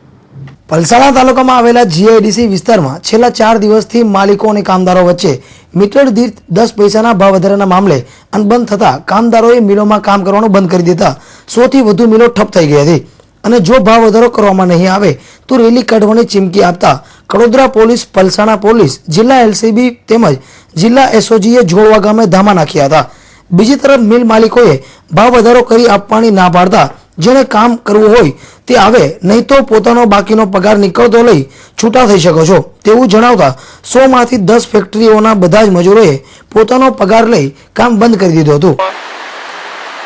પલસાણા તાલુકામાં આવેલા જીઆઈડીસી વિસ્તારમાં છેલ્લા 4 દિવસથી માલિકો અને કામદારો વચ્ચે મીટર દીઠ 10 પૈસાના ભાવ વધારાના મામલે અનબંધ થતા કામદારોએ મિલોમાં કામ કરવાનું બંધ કરી દેતા 100 થી વધુ મિલો ઠપ થઈ ગઈ હતી અને જો ભાવ વધારો કરવામાં નહીં આવે તો રેલી કાઢવાની ચીમકી આપતા કડોદરા પોલીસ, પલસાણા પોલીસ, જિલ્લા એલસીબી તેમજ જિલ્લા એસઓજીએ જોડવા ગામે ધામા નાખ્યા હતા. બીજી તરફ મિલ માલિકોએ ભાવ વધારો કરી આપવાની ના પાડતા જેને કામ કરવું હોય તે આવે, નહીં તો પોતાનો બાકીનો પગાર નીકળતો લઈ છૂટા થઈ શકો છો તેવું જણાવતા 100 માંથી 10 ફેક્ટરીઓના બધા જ મજૂરોએ પોતાનો પગાર લઈ કામ બંધ કરી દીધું હતું.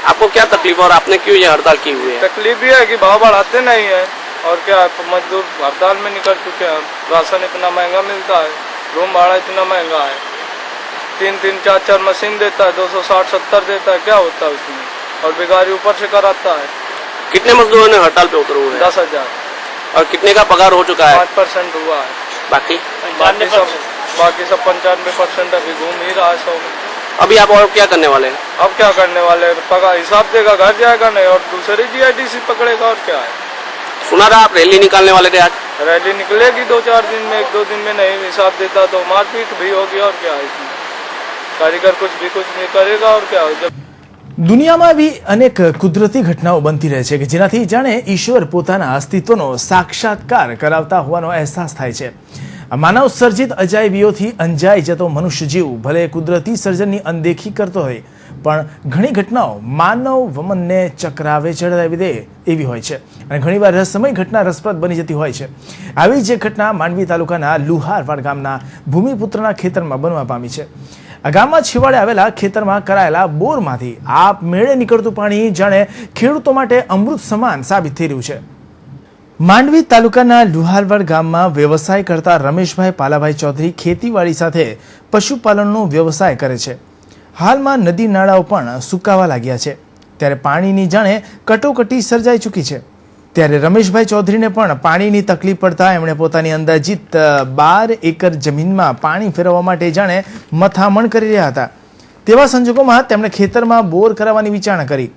आपको क्या तकलीफ और आपने क्यों ये हड़ताल की हुई है? तकलीफ ये है कि भाव बढ़ाते नहीं है और क्या मजदूर हड़ताल में निकल चुके हैं. राशन इतना महंगा मिलता है, रूम भाड़ा इतना महंगा है, 3-3, 4-4 मशीन देता है, 260-70 देता है, क्या होता है उसमें, और भिखारी ऊपर से कराता है. कितने मजदूरों ने हड़ताल पे उतरे हुए हैं? 10,000. और कितने का पगार हो चुका है? 5% हुआ है. बाकी सब 95% अभी घूम ही रहा है 100 में. अभी आप और क्या करने वाले हैं? अब क्या करने वाले हैं, पगार हिसाब देगा घर जाएगा नहीं और दूसरी जीआईडीसी पकड़ेगा और क्या है. सुना रहा आप रैली निकालने वाले थे आज? रैली निकलेगी 2-4 दिन में, 1-2 दिन में नहीं हिसाब देता तो मारपीट भी होगी और क्या है इसमें. कारीगर कुछ नहीं करेगा और क्या हो. દુનિયામાં આવી અનેક કુદરતી ઘટનાઓ બનતી રહે છે કે જેનાથી જાણે ઈશ્વર પોતાના અસ્તિત્વનો સાક્ષાત્કાર કરાવતા હોવાનો અહેસાસ થાય છે. માનવ સર્જિત અજાયબીઓથી અંજાઈ જતો મનુષ્ય જીવ ભલે કુદરતી સર્જનની અનદેખી કરતો હોય પણ ઘણી ઘટનાઓ માનવ વમનને ચક્રાવે ચડાવી દે એવી હોય છે અને ઘણીવાર રહસ્યમય ઘટના રસપ્રદ બની જતી હોય છે. આવી જ ઘટના માંડવી તાલુકાના લુહારવાડ ગામના ભૂમિપુત્રના ખેતરમાં બનવા પામી છે. આ ગામમાં છેવાડે આવેલા ખેતરમાં કરાયેલા બોરમાંથી આપમેળે નીકળતું પાણી જાણે ખેડૂતો માટે અમૃત સમાન સાબિત થઈ રહ્યું છે. માંડવી તાલુકાના લુહારવાડ ગામમાં વ્યવસાય કરતા રમેશભાઈ પાલાભાઈ ચૌધરી ખેતીવાડી સાથે પશુપાલનનો વ્યવસાય કરે છે. હાલમાં નદી નાળાઓ પણ સુકાવા લાગ્યા છે ત્યારે પાણીની જાણે કટોકટી સર્જાઈ ચૂકી છે. ત્યારે રમેશભાઈ ચૌધરીને પણ પાણીની તકલીફ પડતા એમણે પોતાની અંદાજિત 12 એકર જમીનમાં પાણી ફેરવવા માટે જાણે મથામણ કરી રહ્યા હતા. તેવા સંજોગોમાં તેમણે ખેતરમાં બોર કરાવવાની વિચારણા કરી.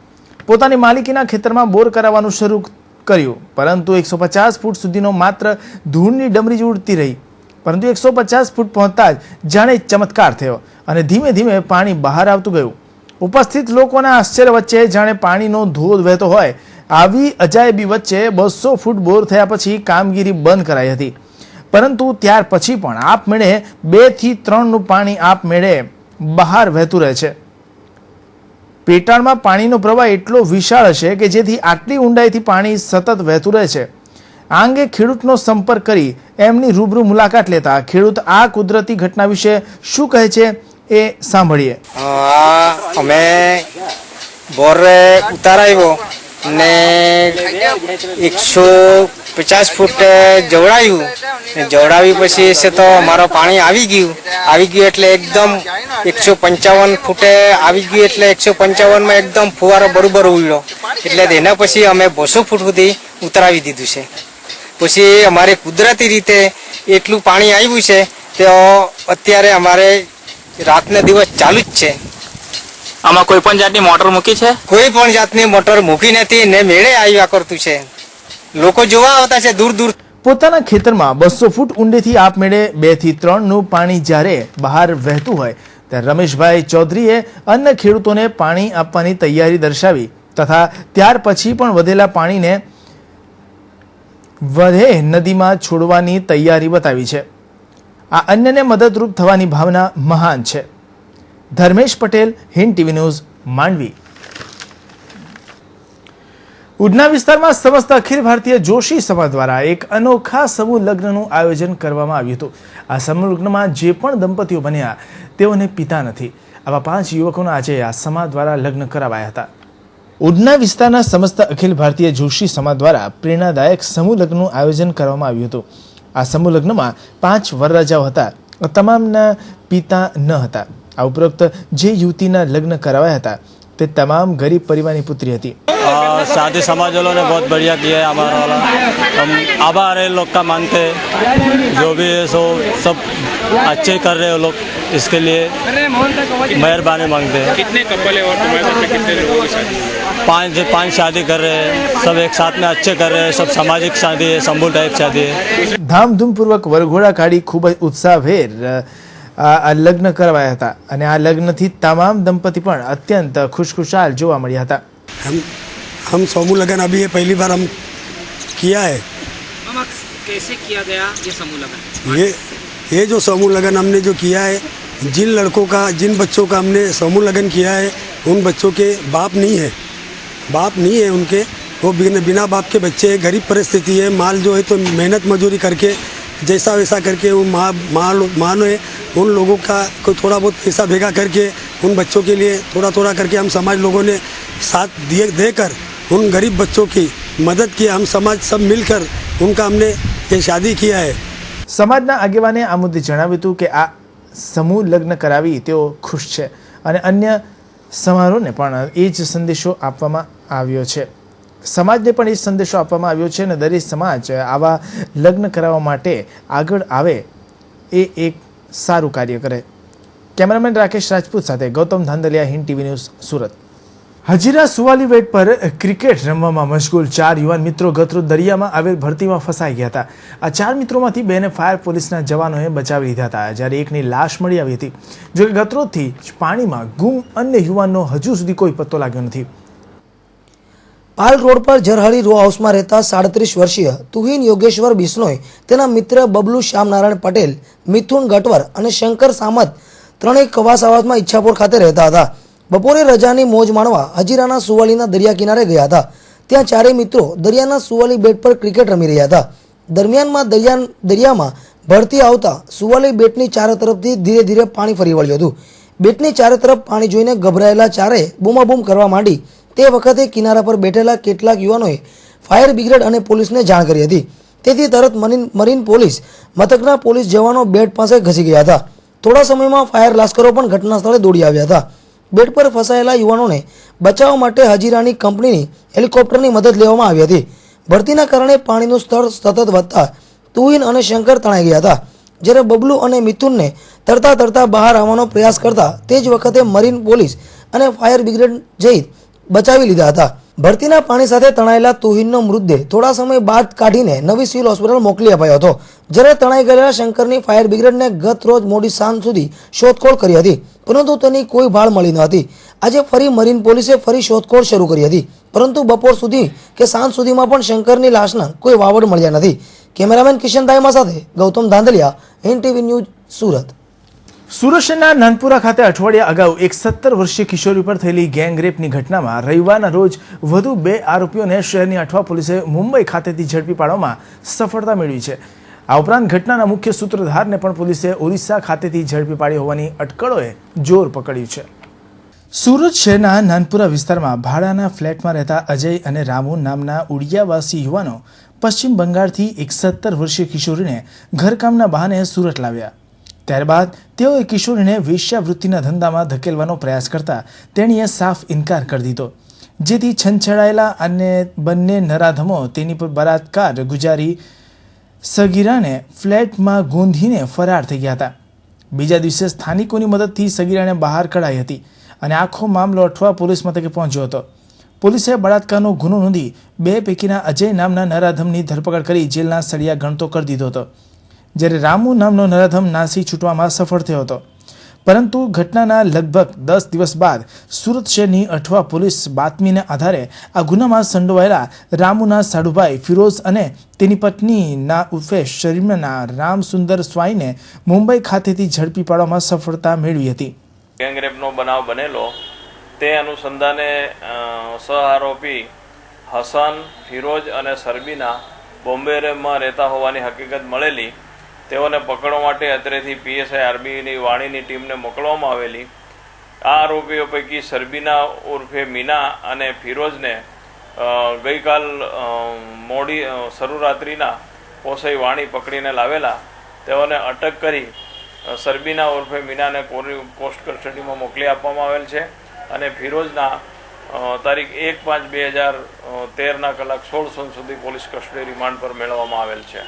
પોતાની માલિકીના ખેતરમાં બોર કરાવવાનું શરૂ કર્યું, પરંતુ 150 ફૂટ સુધીનો માત્ર ધૂળની ડમરી જ ઉડતી રહી. પરંતુ 150 ફૂટ પહોંચતા જ જાણે ચમત્કાર થયો અને ધીમે ધીમે પાણી બહાર આવતું ગયું. ઉપસ્થિત લોકોના આશ્ચર્ય વચ્ચે જાણે પાણીનો ધોધ વહેતો હોય આવી અજાયબી વચ્ચે 200 ફૂટ બોર થયા પછી કામગીરી બંધ કરાઈ હતી. પરંતુ ત્યાર પછી પણ આપમેળે 2 થી 3નું પાણી આપમેળે બહાર વહેતું રહે છે. પેટાળમાં પાણીનો પ્રવાહ એટલો વિશાળ હશે કે જેથી આટલી ઊંડાઈથી પાણી સતત વહેતું રહે છે. આ અંગે ખેડૂતનો સંપર્ક કરી એમની રૂબરૂ મુલાકાત લેતા ખેડૂત આ કુદરતી ઘટના વિશે શું કહે છે એ સાંભળીએ. અમે બોર ઉતારાયો ને 150 50 ફૂટ જવડાવ્યું ને જવડાવી પછી છે તો મારો પાણી આવી ગયું એટલે એકદમ 155 ફૂટે આવી ગયું એટલે 155 માં એકદમ ફુવારો બરોબર ઉડ્યો એટલે એના પછી અમે 200 ફૂટ સુધી ઉતરાવી દીધું છે. પછી અમારે કુદરતી રીતે એટલું પાણી આવ્યું છે તો અત્યારે અમારે રાતને દિવસ ચાલુ જ છે. આમાં કોઈ પણ જાતની મોટર મૂકી છે? કોઈ પણ જાતની મોટર મૂકી નથી ને મેળે આવ્યા કરતું છે. લોકો જોવા આવતા છે દૂર દૂર. પોતાના ખેતરમાં 200 ફૂટ ઊંડેથી આપમેળે 2 થી 3 નું પાણી જ્યારે બહાર વહેતું હોય ત્યારે રમેશભાઈ ચૌધરીએ અન્ય ખેડૂતોને પાણી આપવાની તૈયારી દર્શાવી તથા ત્યાર પછી પણ વધેલા પાણીને વધે નદીમાં છોડવાની તૈયારી બતાવી છે. આ અન્યને મદદરૂપ થવાની ભાવના મહાન છે. Dharmesh Patel, Hind TV news, Mandvi. ઉધના વિસ્તારમાં સમસ્ત અખિલ ભારતીય જોશી સમાજ દ્વારા એક અનોખા સમૂહ લગ્નનું આયોજન કરવામાં આવ્યું હતું. આ સમૂહ લગ્નમાં જે પણ દંપતીઓ બન્યા તેઓને પિતા નથી. આવા 5 યુવકોના આજે આ સમાજ દ્વારા લગ્ન કરાવાયા હતા. ઉધના વિસ્તારના સમસ્ત અખિલ ભારતીય જોશી સમાજ દ્વારા પ્રેરણાદાયક સમૂહ લગ્નનું આયોજન કરવામાં આવ્યું હતું. આ સમૂહ લગ્નમાં 5 વરરાજાઓ હતા. તમામના પિતા ન હતા. આ ઉપરોક્ત જે યુવતીના લગ્ન કરાવાયા હતા તે તમામ गरीब परिवार की पुत्री थी. शादी समाज वालों ने बहुत बढ़िया किया है हमारा वाला. हम आभार है लोग का मानते जो भी है सो सब अच्छे कर रहे हो लोग इसके लिए मेहरबानी मांगते हैं. कितने कपल है और तुम्हारे घर में कितने लोगों की शादी? 5 शादी कर रहे हैं. सब एक साथ में अच्छे कर रहे हैं. सब सामाजिक शादी है, समूह टाइप शादी है. धामधूम पूर्वक वरघोड़ा काढ़ी खूब उत्साहभेर આ લગ્ન કરવાયા હતા અને આ લગ્નથી તમામ દંપતી પણ અત્યંત खुशखुशाल જોવા મળ્યા હતા. हम समूह लगन अभी ये पहली बार हम किया है. कैसे किया गया ये समूह लगन? ये जो समूह लगन हमने जो किया है, जिन लड़कों का जिन बच्चों का हमने समूह लगन किया है उन बच्चों के बाप नहीं है उनके. वो बिना बाप के बच्चे हैं. गरीब परिस्थिति है. माल जो है तो मेहनत मजदूरी करके जैसा वैसा करके वो माँ ने उन लोगों का कोई थोड़ा बहुत पैसा भेगा करके उन बच्चों के लिए थोड़ा करके हम समाज लोगों ने साथ देकर उन गरीब बच्चों की मदद की. हम समाज सब मिलकर उनका हमने ये शादी किया है. સમાજના આગેવાને આ મુદ્દે જણાવ્યું હતું કે આ સમૂહ લગ્ન કરાવી તેઓ ખુશ છે અને અન્ય સમારોહને પણ એ જ સંદેશો આપવામાં આવ્યો છે. સમાજને પણ એ સંદેશો આપવામાં આવ્યો છે અને દરેક સમાજ આવા લગ્ન કરાવવા માટે આગળ આવે એ એક સારું કાર્ય કરે. કેમેરામેન રાકેશ રાજપૂત સાથે ગૌતમ ધાંધલિયા, હિન્દ ટીવી ન્યૂઝ, સુરત. હજીરા સુવાલી બેટ પર ક્રિકેટ રમવામાં મશગુલ 4 યુવાન મિત્રો ગતરોજ દરિયામાં આવેલ ભરતીમાં ફસાઈ ગયા હતા. આ 4 મિત્રોમાંથી 2ને ફાયર પોલીસના જવાનોએ બચાવી લીધા હતા જ્યારે એકની લાશ મળી આવી હતી. જોકે ગતરોજથી પાણીમાં ગુમ અન્ય યુવાનનો હજુ સુધી કોઈ પત્તો લાગ્યો નથી. પાલ રોડ પર જરહળી રો હાઉસમાં રહેતા 37 વર્ષીય તુહિન યોગેશ્વર બિશ્નોઈ તેના મિત્ર બબલુ શ્યામનારાયણ પટેલ, મિથુન ગટવર અને શંકર સામત ત્રણેય કવાસ આવાસમાં ઈચ્છાપુર ખાતે રહેતા હતા. બપોરે રજાની મોજ માણવા હજીરાના સુવાલીના દરિયા કિનારે ગયા હતા. ત્યાં 4 મિત્રો દરિયાના સુવાલી બેટ પર ક્રિકેટ રમી રહ્યા હતા. દરમિયાનમાં દરિયામાં ભરતી આવતા સુવાલી બેટની ચારે તરફથી ધીરે ધીરે પાણી ફરી વળ્યું હતું. બેટની ચારે તરફ પાણી જોઈને ગભરાયેલા 4એ બૂમાબૂમ કરવા માંડી. તે વખતે કિનારા પર બેઠેલા કેટલાક યુવાનોએ ફાયર બ્રિગેડ અને પોલીસને જાણ કરી હતી. તેથી તરત મરીન પોલીસ મથકના પોલીસ જવાનો બેટ પાસે ઘસી ગયા હતા. થોડા સમયમાં ફાયર લાશ્કરો પણ ઘટના સ્થળે દોડી આવ્યા હતા. બેટ પર ફસાયેલા યુવાનોને બચાવવા માટે હજીરાની કંપનીની હેલિકોપ્ટરની મદદ લેવામાં આવી હતી. ભરતીના કારણે પાણીનું સ્તર સતત વધતા તુહિન અને શંકર તણાઈ ગયા હતા. જ્યારે બબલુ અને મિથુનને તરતા બહાર આવવાનો પ્રયાસ કરતા તે જ વખતે મરીન પોલીસ અને ફાયર બ્રિગેડ જઈ બચાવી લીધા હતા. ભરતીના પાણી સાથે તણાયેલા તુહિનનો મૃતદેહ થોડા સમય બાદ કાઢીને નવી સિવિલ હોસ્પિટલ મોકલી અપાયો હતો. જ્યારે તણાઈ ગયેલા શંકરની ફાયર બ્રિગેડને ગત રોજ મોડી સાંજ સુધી શોધખોળ કરી હતી પરંતુ તેની કોઈ ભાળ મળી ન હતી. આજે ફરી મરીન પોલીસે ફરી શોધખોળ શરૂ કરી હતી પરંતુ બપોર સુધી કે સાંજ સુધીમાં પણ શંકરની લાશના કોઈ વાવડ મળ્યા નથી. કેમેરામેન કિશન દાયમા સાથે ગૌતમ ધાંધલિયા, હિન્દ ટીવી ન્યૂઝ, સુરત. સુરત શહેરના નાનપુરા ખાતે અઠવાડિયા અગાઉ એક 17 વર્ષીય કિશોરી પર થયેલી ગેંગરેપની ઘટનામાં રવિવારના રોજ વધુ 2 આરોપીઓને શહેરની અઠવા પોલીસે મુંબઈ ખાતેથી ઝડપી પાડવામાં સફળતા મેળવી છે. આ ઉપરાંત ઘટનાના મુખ્ય સૂત્રધારને પણ પોલીસે ઓરિસ્સા ખાતેથી ઝડપી પાડ્યો હોવાની અટકળોએ જોર પકડ્યું છે. સુરત શહેરના નાનપુરા વિસ્તારમાં ભાડાના ફ્લેટમાં રહેતા અજય અને રામુ નામના ઉડિયાવાસી યુવાનો પશ્ચિમ બંગાળથી એક 17 વર્ષીય કિશોરીને ઘરકામના બહાને સુરત લાવ્યા. ત્યારબાદ તેઓએ કિશોરીને વેશ્યાવૃત્તિના ધંધામાં ધકેલવાનો પ્રયાસ કરતા તેણીએ સાફ ઇનકાર કરી દીધો, જેથી છંછેડાયેલા અને બંને નરાધમો તેની પર બળાત્કાર ગુજારી સગીરાને ફ્લેટમાં ગોંધીને ફરાર થઈ ગયા હતા. બીજા દિવસે સ્થાનિકોની મદદથી સગીરાને બહાર કઢાઈ હતી અને આખો મામલો અઠવા પોલીસ મથકે પહોંચ્યો હતો. પોલીસે બળાત્કારનો ગુનો નોંધી 2 પૈકીના અજય નામના નરાધમની ધરપકડ કરી જેલના સળિયા ગણતો કરી દીધો હતો, જ્યારે રામુ નામનો નરાધમ નાસી છૂટવામાં સફળ થયો હતો. પરંતુ ઘટનાના લગભગ 10 દિવસ બાદ સુરત શહેરની અઠવા પોલીસ બાતમીના આધારે આ ગુનામાં સંડોવાયેલા રામુના સાડુભાઈ ફિરોઝ અને તેની પત્નીના ઉર્ફે શર્મિના રામસુંદર સ્વાઈને મુંબઈ ખાતેથી ઝડપી પાડવામાં સફળતા મેળવી હતી. ગેંગરેપનો બનાવ બનેલો તે અનુસંધાને સહઆરોપી હસન, ફિરોજ અને સરબીના બોમ્બેમાં રહેતા હોવાની હકીકત મળેલી. તેઓને પકડવા માટે અત્રેથી પીએસઆઈ આરબીની વાણીની ટીમને મોકલવામાં આવેલી. આ આરોપીઓ પૈકી સરબીના ઉર્ફે મીના અને ફિરોજને ગઈકાલ મોડી શરૂરાત્રિના પોસઈ વાણી પકડીને લાવેલા. તેઓને અટક કરી સરબીના ઉર્ફે મીનાને પોસ્ટ કસ્ટડીમાં મોકલી આપવામાં આવેલ છે અને ફિરોજના તારીખ 1/5/2013 કલાક 16 સુધી પોલીસ કસ્ટડી રિમાન્ડ પર મેળવવામાં આવેલ છે.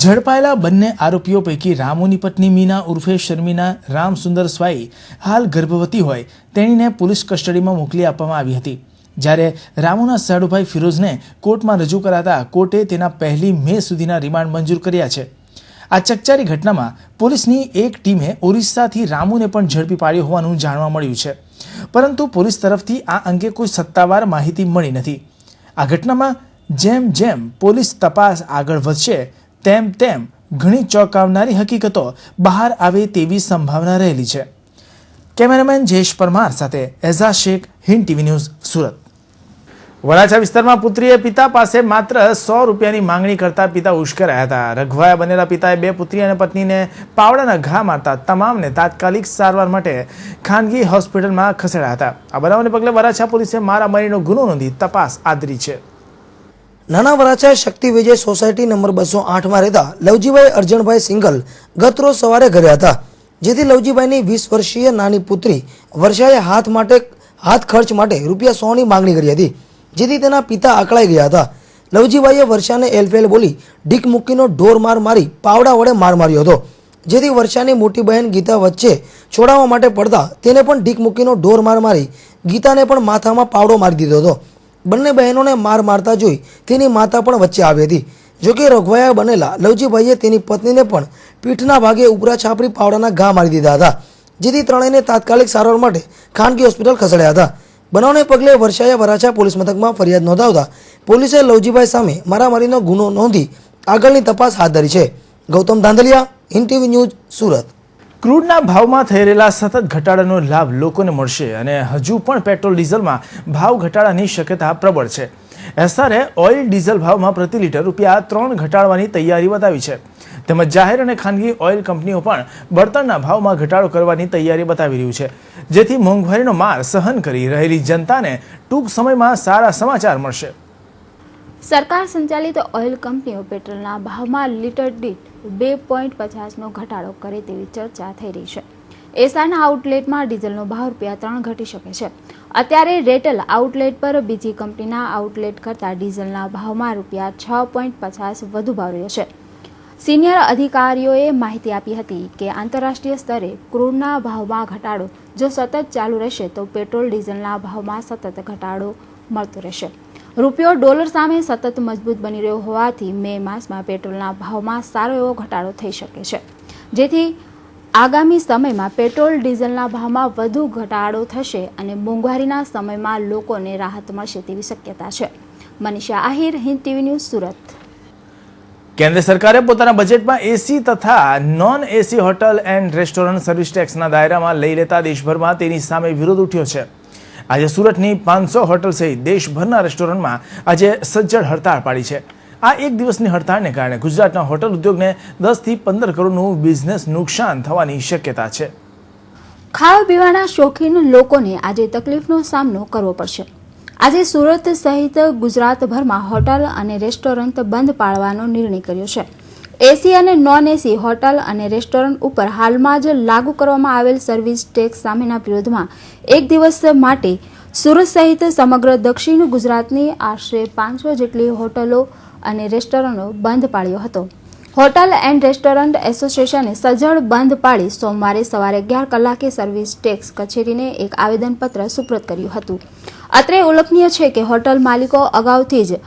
ઝડપાયેલા બંને આરોપીઓ પૈકી રામુની પત્ની મીના ઉર્ફે શર્મિના રામસુંદર સ્વાઈ હાલ ગર્ભવતી હોય તેણીને પોલીસ કસ્ટડીમાં મોકલી આપવામાં આવી હતી, જ્યારે રામુના સાડુભાઈ ફિરોઝને કોર્ટમાં રજૂ કરાતા કોર્ટે તેના 1 મે સુધીના રિમાન્ડ મંજૂર કર્યા છે. આ ચકચારી ઘટનામાં પોલીસની એક ટીમે ઓરિસ્સાથી રામુને પણ ઝડપી પાડ્યો હોવાનું જાણવા મળ્યું છે, પરંતુ પોલીસ તરફથી આ અંગે કોઈ સત્તાવાર માહિતી મળી નથી. આ ઘટનામાં જેમ જેમ પોલીસ તપાસ આગળ વધશે તેમ તેમ ઘણી ચોંકાવનારી હકીકતો બહાર આવે તેવી સંભાવના રહેલી છે. કેમેરામેન જયેશ પરમાર સાથે એઝા શેખ, હિન્દ ટીવી ન્યૂઝ, સુરત. વરાછા વિસ્તારમાં પુત્રીએ પિતા પાસે માત્ર 100 રૂપિયાની માંગણી કરતા પિતા ઉશ્કેરાયા હતા. રઘવાયા બનેલા પિતાએ 2 પુત્રી અને પત્નીને પાવડાના ઘા મારતા તમામને તાત્કાલિક સારવાર માટે ખાનગી હોસ્પિટલમાં ખસેડાયા હતા. આ બનાવને પગલે વરાછા પોલીસે મારામારીનો ગુનો નોંધી તપાસ આદરી છે. નાના વરાછા શક્તિ વિજય સોસાયટી નંબર 208માં રહેતા લવજીભાઈ અર્જણભાઈ સિંગલ ગત રોજ સવારે ઘરે હતા, જેથી લવજીભાઈની 20 વર્ષીય નાની પુત્રી વર્ષાએ હાથ ખર્ચ માટે રૂપિયા 100ની માંગણી કરી હતી, જેથી તેના પિતા અકળાઈ ગયા હતા. લવજીભાઈએ વર્ષાને એલફેલ બોલી ઢીક મૂકીનો ઢોર મારી પાવડા વડે માર્યો હતો, જેથી વર્ષાની મોટી બહેન ગીતા વચ્ચે છોડાવવા માટે પડતા તેને પણ ઢીક મૂકીનો ઢોર મારી ગીતાને પણ માથામાં પાવડો મારી દીધો હતો. બંને બહેનોને મારતા જોઈ તેની માતા પણ વચ્ચે આવી હતી. જોકે રઘવાયા બનેલા લવજીભાઈએ તેની પત્નીને પણ પીઠના ભાગે ઉપરા છાપરી પાવડાના ઘા મારી દીધા હતા, જેથી ત્રણેયને તાત્કાલિક સારવાર માટે ખાનગી હોસ્પિટલ ખસેડ્યા હતા. બનાવને પગલે વર્ષાએ વરાછા પોલીસ મથકમાં ફરિયાદ નોંધાવતા પોલીસે લવજીભાઈ સામે મારામારીનો ગુનો નોંધી આગળની તપાસ હાથ ધરી છે. Gautam Dhandhaliya, Hind TV news, Surat. ક્રૂડના ભાવમાં થઈ રહેલા સતત ઘટાડાનો લાભ લોકોને મળશે અને હજુ પણ પેટ્રોલ ડીઝલમાં ભાવ ઘટાડાની શક્યતા પ્રબળ છે. એસ્સારે ઓઇલ ડીઝલ ભાવમાં પ્રતિ લીટર ₹3 ઘટાડવાની તૈયારી બતાવી છે, તેમજ જાહેર અને ખાનગી ઓઇલ કંપનીઓ પણ બળતણના ભાવમાં ઘટાડો કરવાની તૈયારી બતાવી રહ્યું છે, જેથી મોંઘવારીનો માર સહન કરી રહેલી જનતાને ટૂંક સમયમાં સારા સમાચાર મળશે. સરકાર સંચાલિત ઓઇલ કંપનીઓ પેટ્રોલના ભાવમાં લીટર દીઠ 2.50નો ઘટાડો કરે તેવી ચર્ચા થઈ રહી છે. એસાના આઉટલેટમાં ડીઝલનો ભાવ ₹3 ઘટી શકે છે. અત્યારે રેટેલ આઉટલેટ પર બીજી કંપનીના આઉટલેટ કરતાં ડીઝલના ભાવમાં ₹6.50 વધુ ભાવ રહ્યો છે. સિનિયર અધિકારીઓએ માહિતી આપી હતી કે આંતરરાષ્ટ્રીય સ્તરે ક્રૂડના ભાવમાં ઘટાડો જો સતત ચાલુ રહેશે તો પેટ્રોલ ડીઝલના ભાવમાં સતત ઘટાડો મળતો રહેશે. રૂપિયો ડોલર સામે સતત મજબૂત બની રહ્યો હોવાથી મે માસમાં પેટ્રોલના ભાવમાં સારો એવો ઘટાડો થઈ શકે છે, જેથી આગામી સમયમાં પેટ્રોલ ડીઝલના ભાવમાં વધુ ઘટાડો થશે અને મોંઘવારીના સમયમાં લોકોને રાહત મળશે તેવી શક્યતા છે. Manisha Ahir, Hind TV news, Surat. કેન્દ્ર સરકારે પોતાના બજેટમાં એસી તથા non AC hotel and restaurant service ટેક્સના દાયરામાં લઈ લેતા દેશભરમાં તેની સામે વિરોધ ઉઠ્યો છે. આજે સુરતની 500 હોટલ સહિત દેશભરના રેસ્ટોરન્ટમાં આજે સજ્જડ હડતાળ પાડી છે. આ એક દિવસની હડતાળને કારણે ગુજરાતના હોટલ ઉદ્યોગને 10 થી 15 કરોડનું બિઝનેસ નુકસાન થવાની શક્યતા છે. ખાવા પીવાના શોખીન લોકોને આજે તકલીફનો સામનો કરવો પડશે. આજે સુરત સહિત ગુજરાતભરમાં હોટલ અને રેસ્ટોરન્ટ બંધ પાડવાનો નિર્ણય કર્યો છે. એસી અને નોન એસી હોટલ અને રેસ્ટોરન્ટ ઉપર હાલમાં જ લાગુ કરવામાં આવેલ સર્વિસ ટેક્સ સામેના વિરોધમાં એક દિવસ માટે સુરત સહિત સમગ્ર દક્ષિણ ગુજરાતની આશરે 500 જેટલી હોટલો અને રેસ્ટોરન્ટો બંધ પાડ્યો હતો. હોટલ એન્ડ રેસ્ટોરન્ટ એસોસિએશને સજ્જડ બંધ પાડી સોમવારે સવારે 11 કલાકે સર્વિસ ટેક્સ કચેરીને એક આવેદનપત્ર સુપ્રત કર્યું હતું. અત્રે ઉલ્લેખનીય છે કે હોટલ માલિકો અગાઉથી જ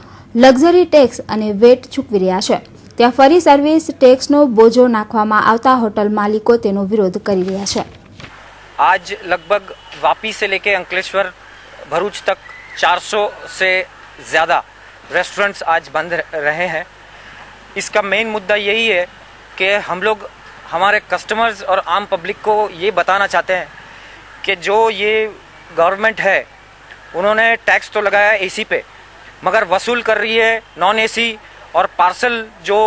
લક્ઝરી ટેક્સ અને વેટ ચૂકવી રહ્યા છે. ત્યાં ફરી સર્વિસ ટેક્સનો બોજો નાખવામાં આવતા હોટલ માલિકો તેનો વિરોધ કરી રહ્યા છે. आज लगभग वापी से लेके अंकलेश्वर भरूच तक 400 से ज़्यादा रेस्टोरेंट्स आज बंद रहे हैं. इसका मेन मुद्दा यही है कि हम लोग हमारे कस्टमर्स और आम पब्लिक को ये बताना चाहते हैं कि जो ये गवर्नमेंट है उन्होंने टैक्स तो लगाया एसी पे, मगर वसूल कर रही है नॉन एसी और पार्सल जो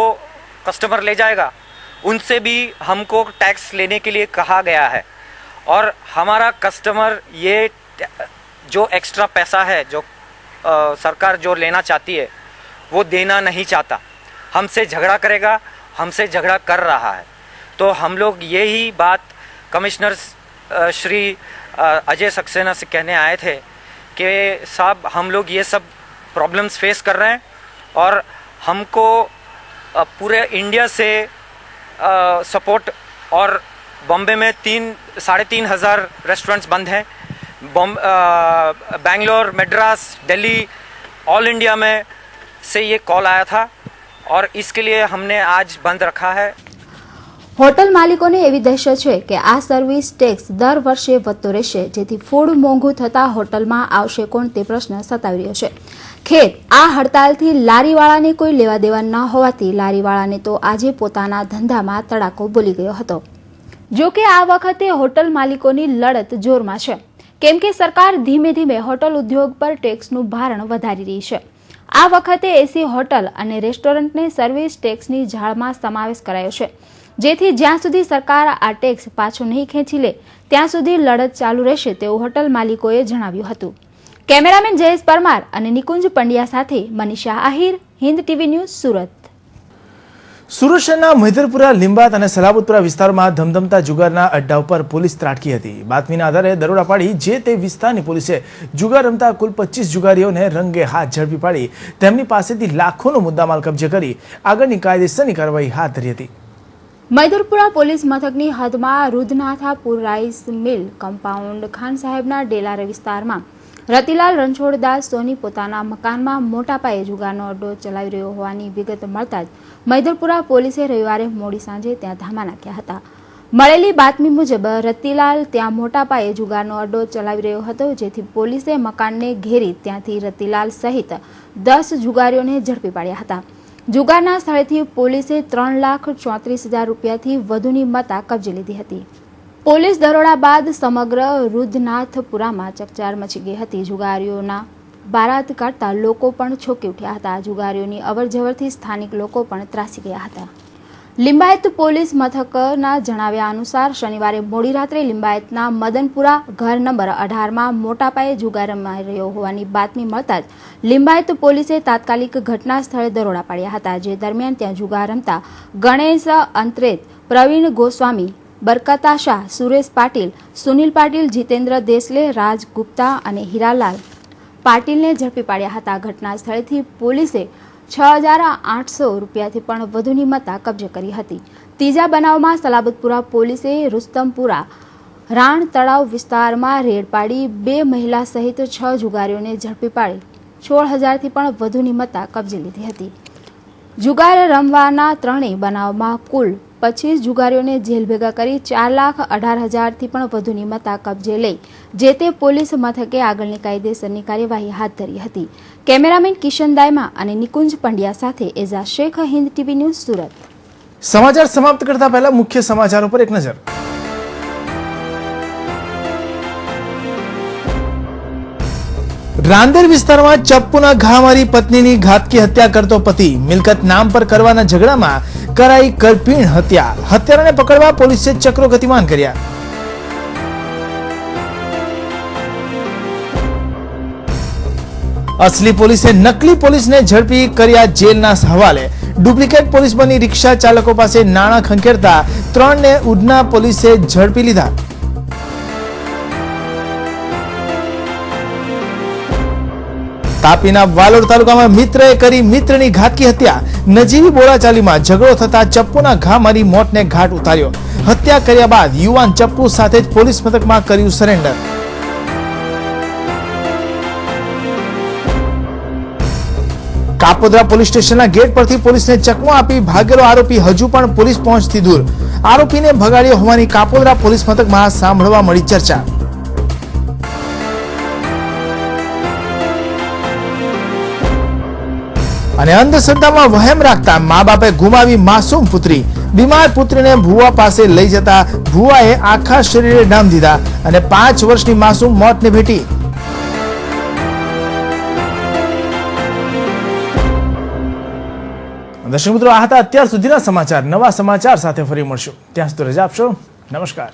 कस्टमर ले जाएगा उनसे भी हमको टैक्स लेने के लिए कहा गया है. और हमारा कस्टमर ये जो एक्स्ट्रा पैसा है जो सरकार जो लेना चाहती है वो देना नहीं चाहता, हमसे झगड़ा करेगा, हमसे झगड़ा कर रहा है. तो हम लोग यही बात कमिश्नर श्री अजय सक्सेना से कहने आए थे कि साहब हम लोग ये सब प्रॉब्लम्स फेस कर रहे हैं और हमको पूरे इंडिया से सपोर्ट. और बॉम्बे में 3,500 रेस्टोरेंट्स बंद हैं. बेंगलोर, मद्रास, दिल्ली, ऑल इंडिया में से ये कॉल आया था और इसके लिए हमने आज बंद रखा है. હોટલ માલિકોને એવી દહેશત છે કે આ સર્વિસ ટેક્સ દર વર્ષે વધતો રહેશે, જેથી ફૂડ મોંઘું થતા હોટલમાં આવશે કોણ તે પ્રશ્ન સતાવી રહ્યો છે. ખેર, આ હડતાલથી લારીવાળાને કોઈ લેવા દેવા ન હોવાથી લારીવાળાને તો આજે પોતાના ધંધામાં તડાકો બોલી ગયો હતો. જો કે આ વખતે હોટલ માલિકોની લડત જોરમાં છે, કેમ કે સરકાર ધીમે ધીમે હોટલ ઉદ્યોગ પર ટેક્સનું ભારણ વધારી રહી છે. આ વખતે એસી હોટલ અને રેસ્ટોરન્ટને સર્વિસ ટેક્સની ઝાળમાં સમાવેશ કરાયો છે, જેથી જ્યાં સુધી સરકાર આ ટેક્સ પાછો નહીં ખેંચી લે ત્યાં સુધી લડત ચાલુ રહેશે તેવું હોટલ માલિકોએ જણાવ્યું હતું. કેમેરામેન જયેશ પરમાર અને નિકુંજ પંડ્યા સાથે મનીષા આહિર, હિન્દ ટીવી ન્યૂઝ, સુરત. સુરત શહેરના મહિધરપુરા, લીંબાત અને સલાબતપુરા વિસ્તારમાં ધમધમતા જુગારના અડ્ડા ઉપર પોલીસ ત્રાટકી હતી. બાતમીના આધારે દરોડા પાડી જે તે વિસ્તારની પોલીસે જુગાર રમતા કુલ 25 જુગારીઓને રંગે હાથ ઝડપી પાડી તેમની પાસેથી લાખોનો મુદ્દામાલ કબજે કરી આગળની કાયદેસરની કાર્યવાહી હાથ ધરી હતી. મહિધરપુરા પોલીસ મથકની હદમાં રુધનાથાપુર રાઈસ મિલ કમ્પાઉન્ડ ખાન સાહેબના ડેલાર વિસ્તારમાં રતિલાલ રણછોડદાસ સોની પોતાના મકાનમાં મોટા પાયે જુગારનો અડ્ડો ચલાવી રહ્યો હોવાની વિગત મળતા જ મહિધરપુરા પોલીસે રવિવારે મોડી સાંજે ત્યાં ધામા નાખ્યા હતા. મળેલી બાતમી મુજબ રતિલાલ ત્યાં મોટા પાયે જુગારનો અડ્ડો ચલાવી રહ્યો હતો, જેથી પોલીસે મકાનને ઘેરી ત્યાંથી રતિલાલ સહિત 10 જુગારીઓને ઝડપી પાડ્યા હતા. જુગારના સ્થળેથી પોલીસે 3,34,000 રૂપિયાથી વધુની મત્તા કબજે લીધી હતી. પોલીસ દરોડા બાદ સમગ્ર રુધનાથપુરામાં ચકચાર મચી ગઈ હતી. જુગારીઓના બારાત કાઢતા લોકો પણ ચોંકી ઉઠ્યા હતા. જુગારીઓની અવરજવરથી સ્થાનિક લોકો પણ ત્રાસી ગયા હતા. લિંબાયત પોલીસ મથકના જણાવ્યા અનુસાર શનિવારે મોડી રાત્રે લિંબાયતના મદનપુરા ઘર નંબર 18માં મોટા પાયે જુગાર રમાઈ રહ્યો હોવાની બાતમી મળતા જ લિંબાયત પોલીસે તાત્કાલિક ઘટના સ્થળે દરોડા પાડ્યા હતા. જે દરમિયાન ત્યાં જુગાર રમતા ગણેશ અંત્રેત, પ્રવીણ ગોસ્વામી, બરકતા શાહ, સુરેશ પાટીલ, સુનિલ પાટીલ, જીતેન્દ્ર દેસલે, રાજ ગુપ્તા અને હીરાલાલ પાટીલને ઝડપી પાડ્યા હતા. ઘટના સ્થળેથી પોલીસે 6,800 રૂપિયાથી પણ વધુની મત્તા કબજે કરી હતી. ત્રીજા બનાવમાં સલાબતપુરા પોલીસે રુસ્તમપુરા રાણ તળાવ વિસ્તારમાં રેડ પાડી 2 મહિલા સહિત 6 જુગારીઓને ઝડપી પાડી 16,000થી પણ વધુની મત્તા કબજે લીધી હતી. જુગાર રમવાના ત્રણેય બનાવમાં કુલ 25 જુગારીઓને જેલ ભેગા કરી 4,18,000થી પણ વધુની મત્તા કબજે લઈ જે તે પોલીસ મથકે આગળની કાયદેસરની કાર્યવાહી હાથ ધરી હતી. કેમેરામેન કિશન દાયમા અને નિકુંજ પંડ્યા સાથે એઝા શેખ, હિન્દ ટીવી ન્યૂઝ, સુરત. સમાચાર સમાપ્ત કરતા પહેલા મુખ્ય સમાચારો પર એક નજર. રાંદેર વિસ્તારમાં ચપ્પુના ઘા મારી પત્નીની ઘાતકી હત્યા કરતો પતિ, મિલકત નામ પર કરવાના ઝઘડામાં કરાઈ કરપીણ હત્યા. હત્યારાને પકડવા પોલીસે ચક્રો ગતિમાન કર્યા. અસલી પોલીસે નકલી પોલીસને ઝડપી કર્યા જેલના હવાલે. ડુપ્લિકેટ પોલીસ બની રિક્ષા ચાલકો પાસે નાણાં ખંખેરતા 3ને ઉધના પોલીસે ઝડપી લીધા. તાપીના વાલોડ તાલુકામાં મિત્રએ કરી મિત્રની ઘાતકી હત્યા. નજીવી બોલાચાલીમાં ઝઘડો થતા ચપ્પુના ઘા મારી મોતને ઘાટ ઉતાર્યો. હત્યા કર્યા બાદ યુવાન ચપ્પુ સાથે જ પોલીસ મથકમાં કર્યું સરેન્ડર. કાપોદ્રા પોલીસ સ્ટેશનના ગેટ પરથી પોલીસને ચકમો આપી ભાગેલો આરોપી હજુ પણ પોલીસ પહોંચથી દૂર. આરોપીને ભગાડ્યો હોવાની કાપોદ્રા પોલીસ મથકમાં સાંભળવા મળી ચર્ચા. અને અંધશ્રદ્ધામાં વહેમ રાખતા મા બાપે ગુમાવી માસૂમ પુત્રી. બીમાર પુત્રીને ભુવા પાસે લઈ જતા ભુવાએ આખા શરીરે ડામ દીધા અને 5 વર્ષની માસૂમ મોતને ભેટી. દર્શક મિત્રો, આ હતા અત્યાર સુધીના સમાચાર. નવા સમાચાર સાથે ફરી મળશું. ત્યાં સુધી રજા આપશો. નમસ્કાર.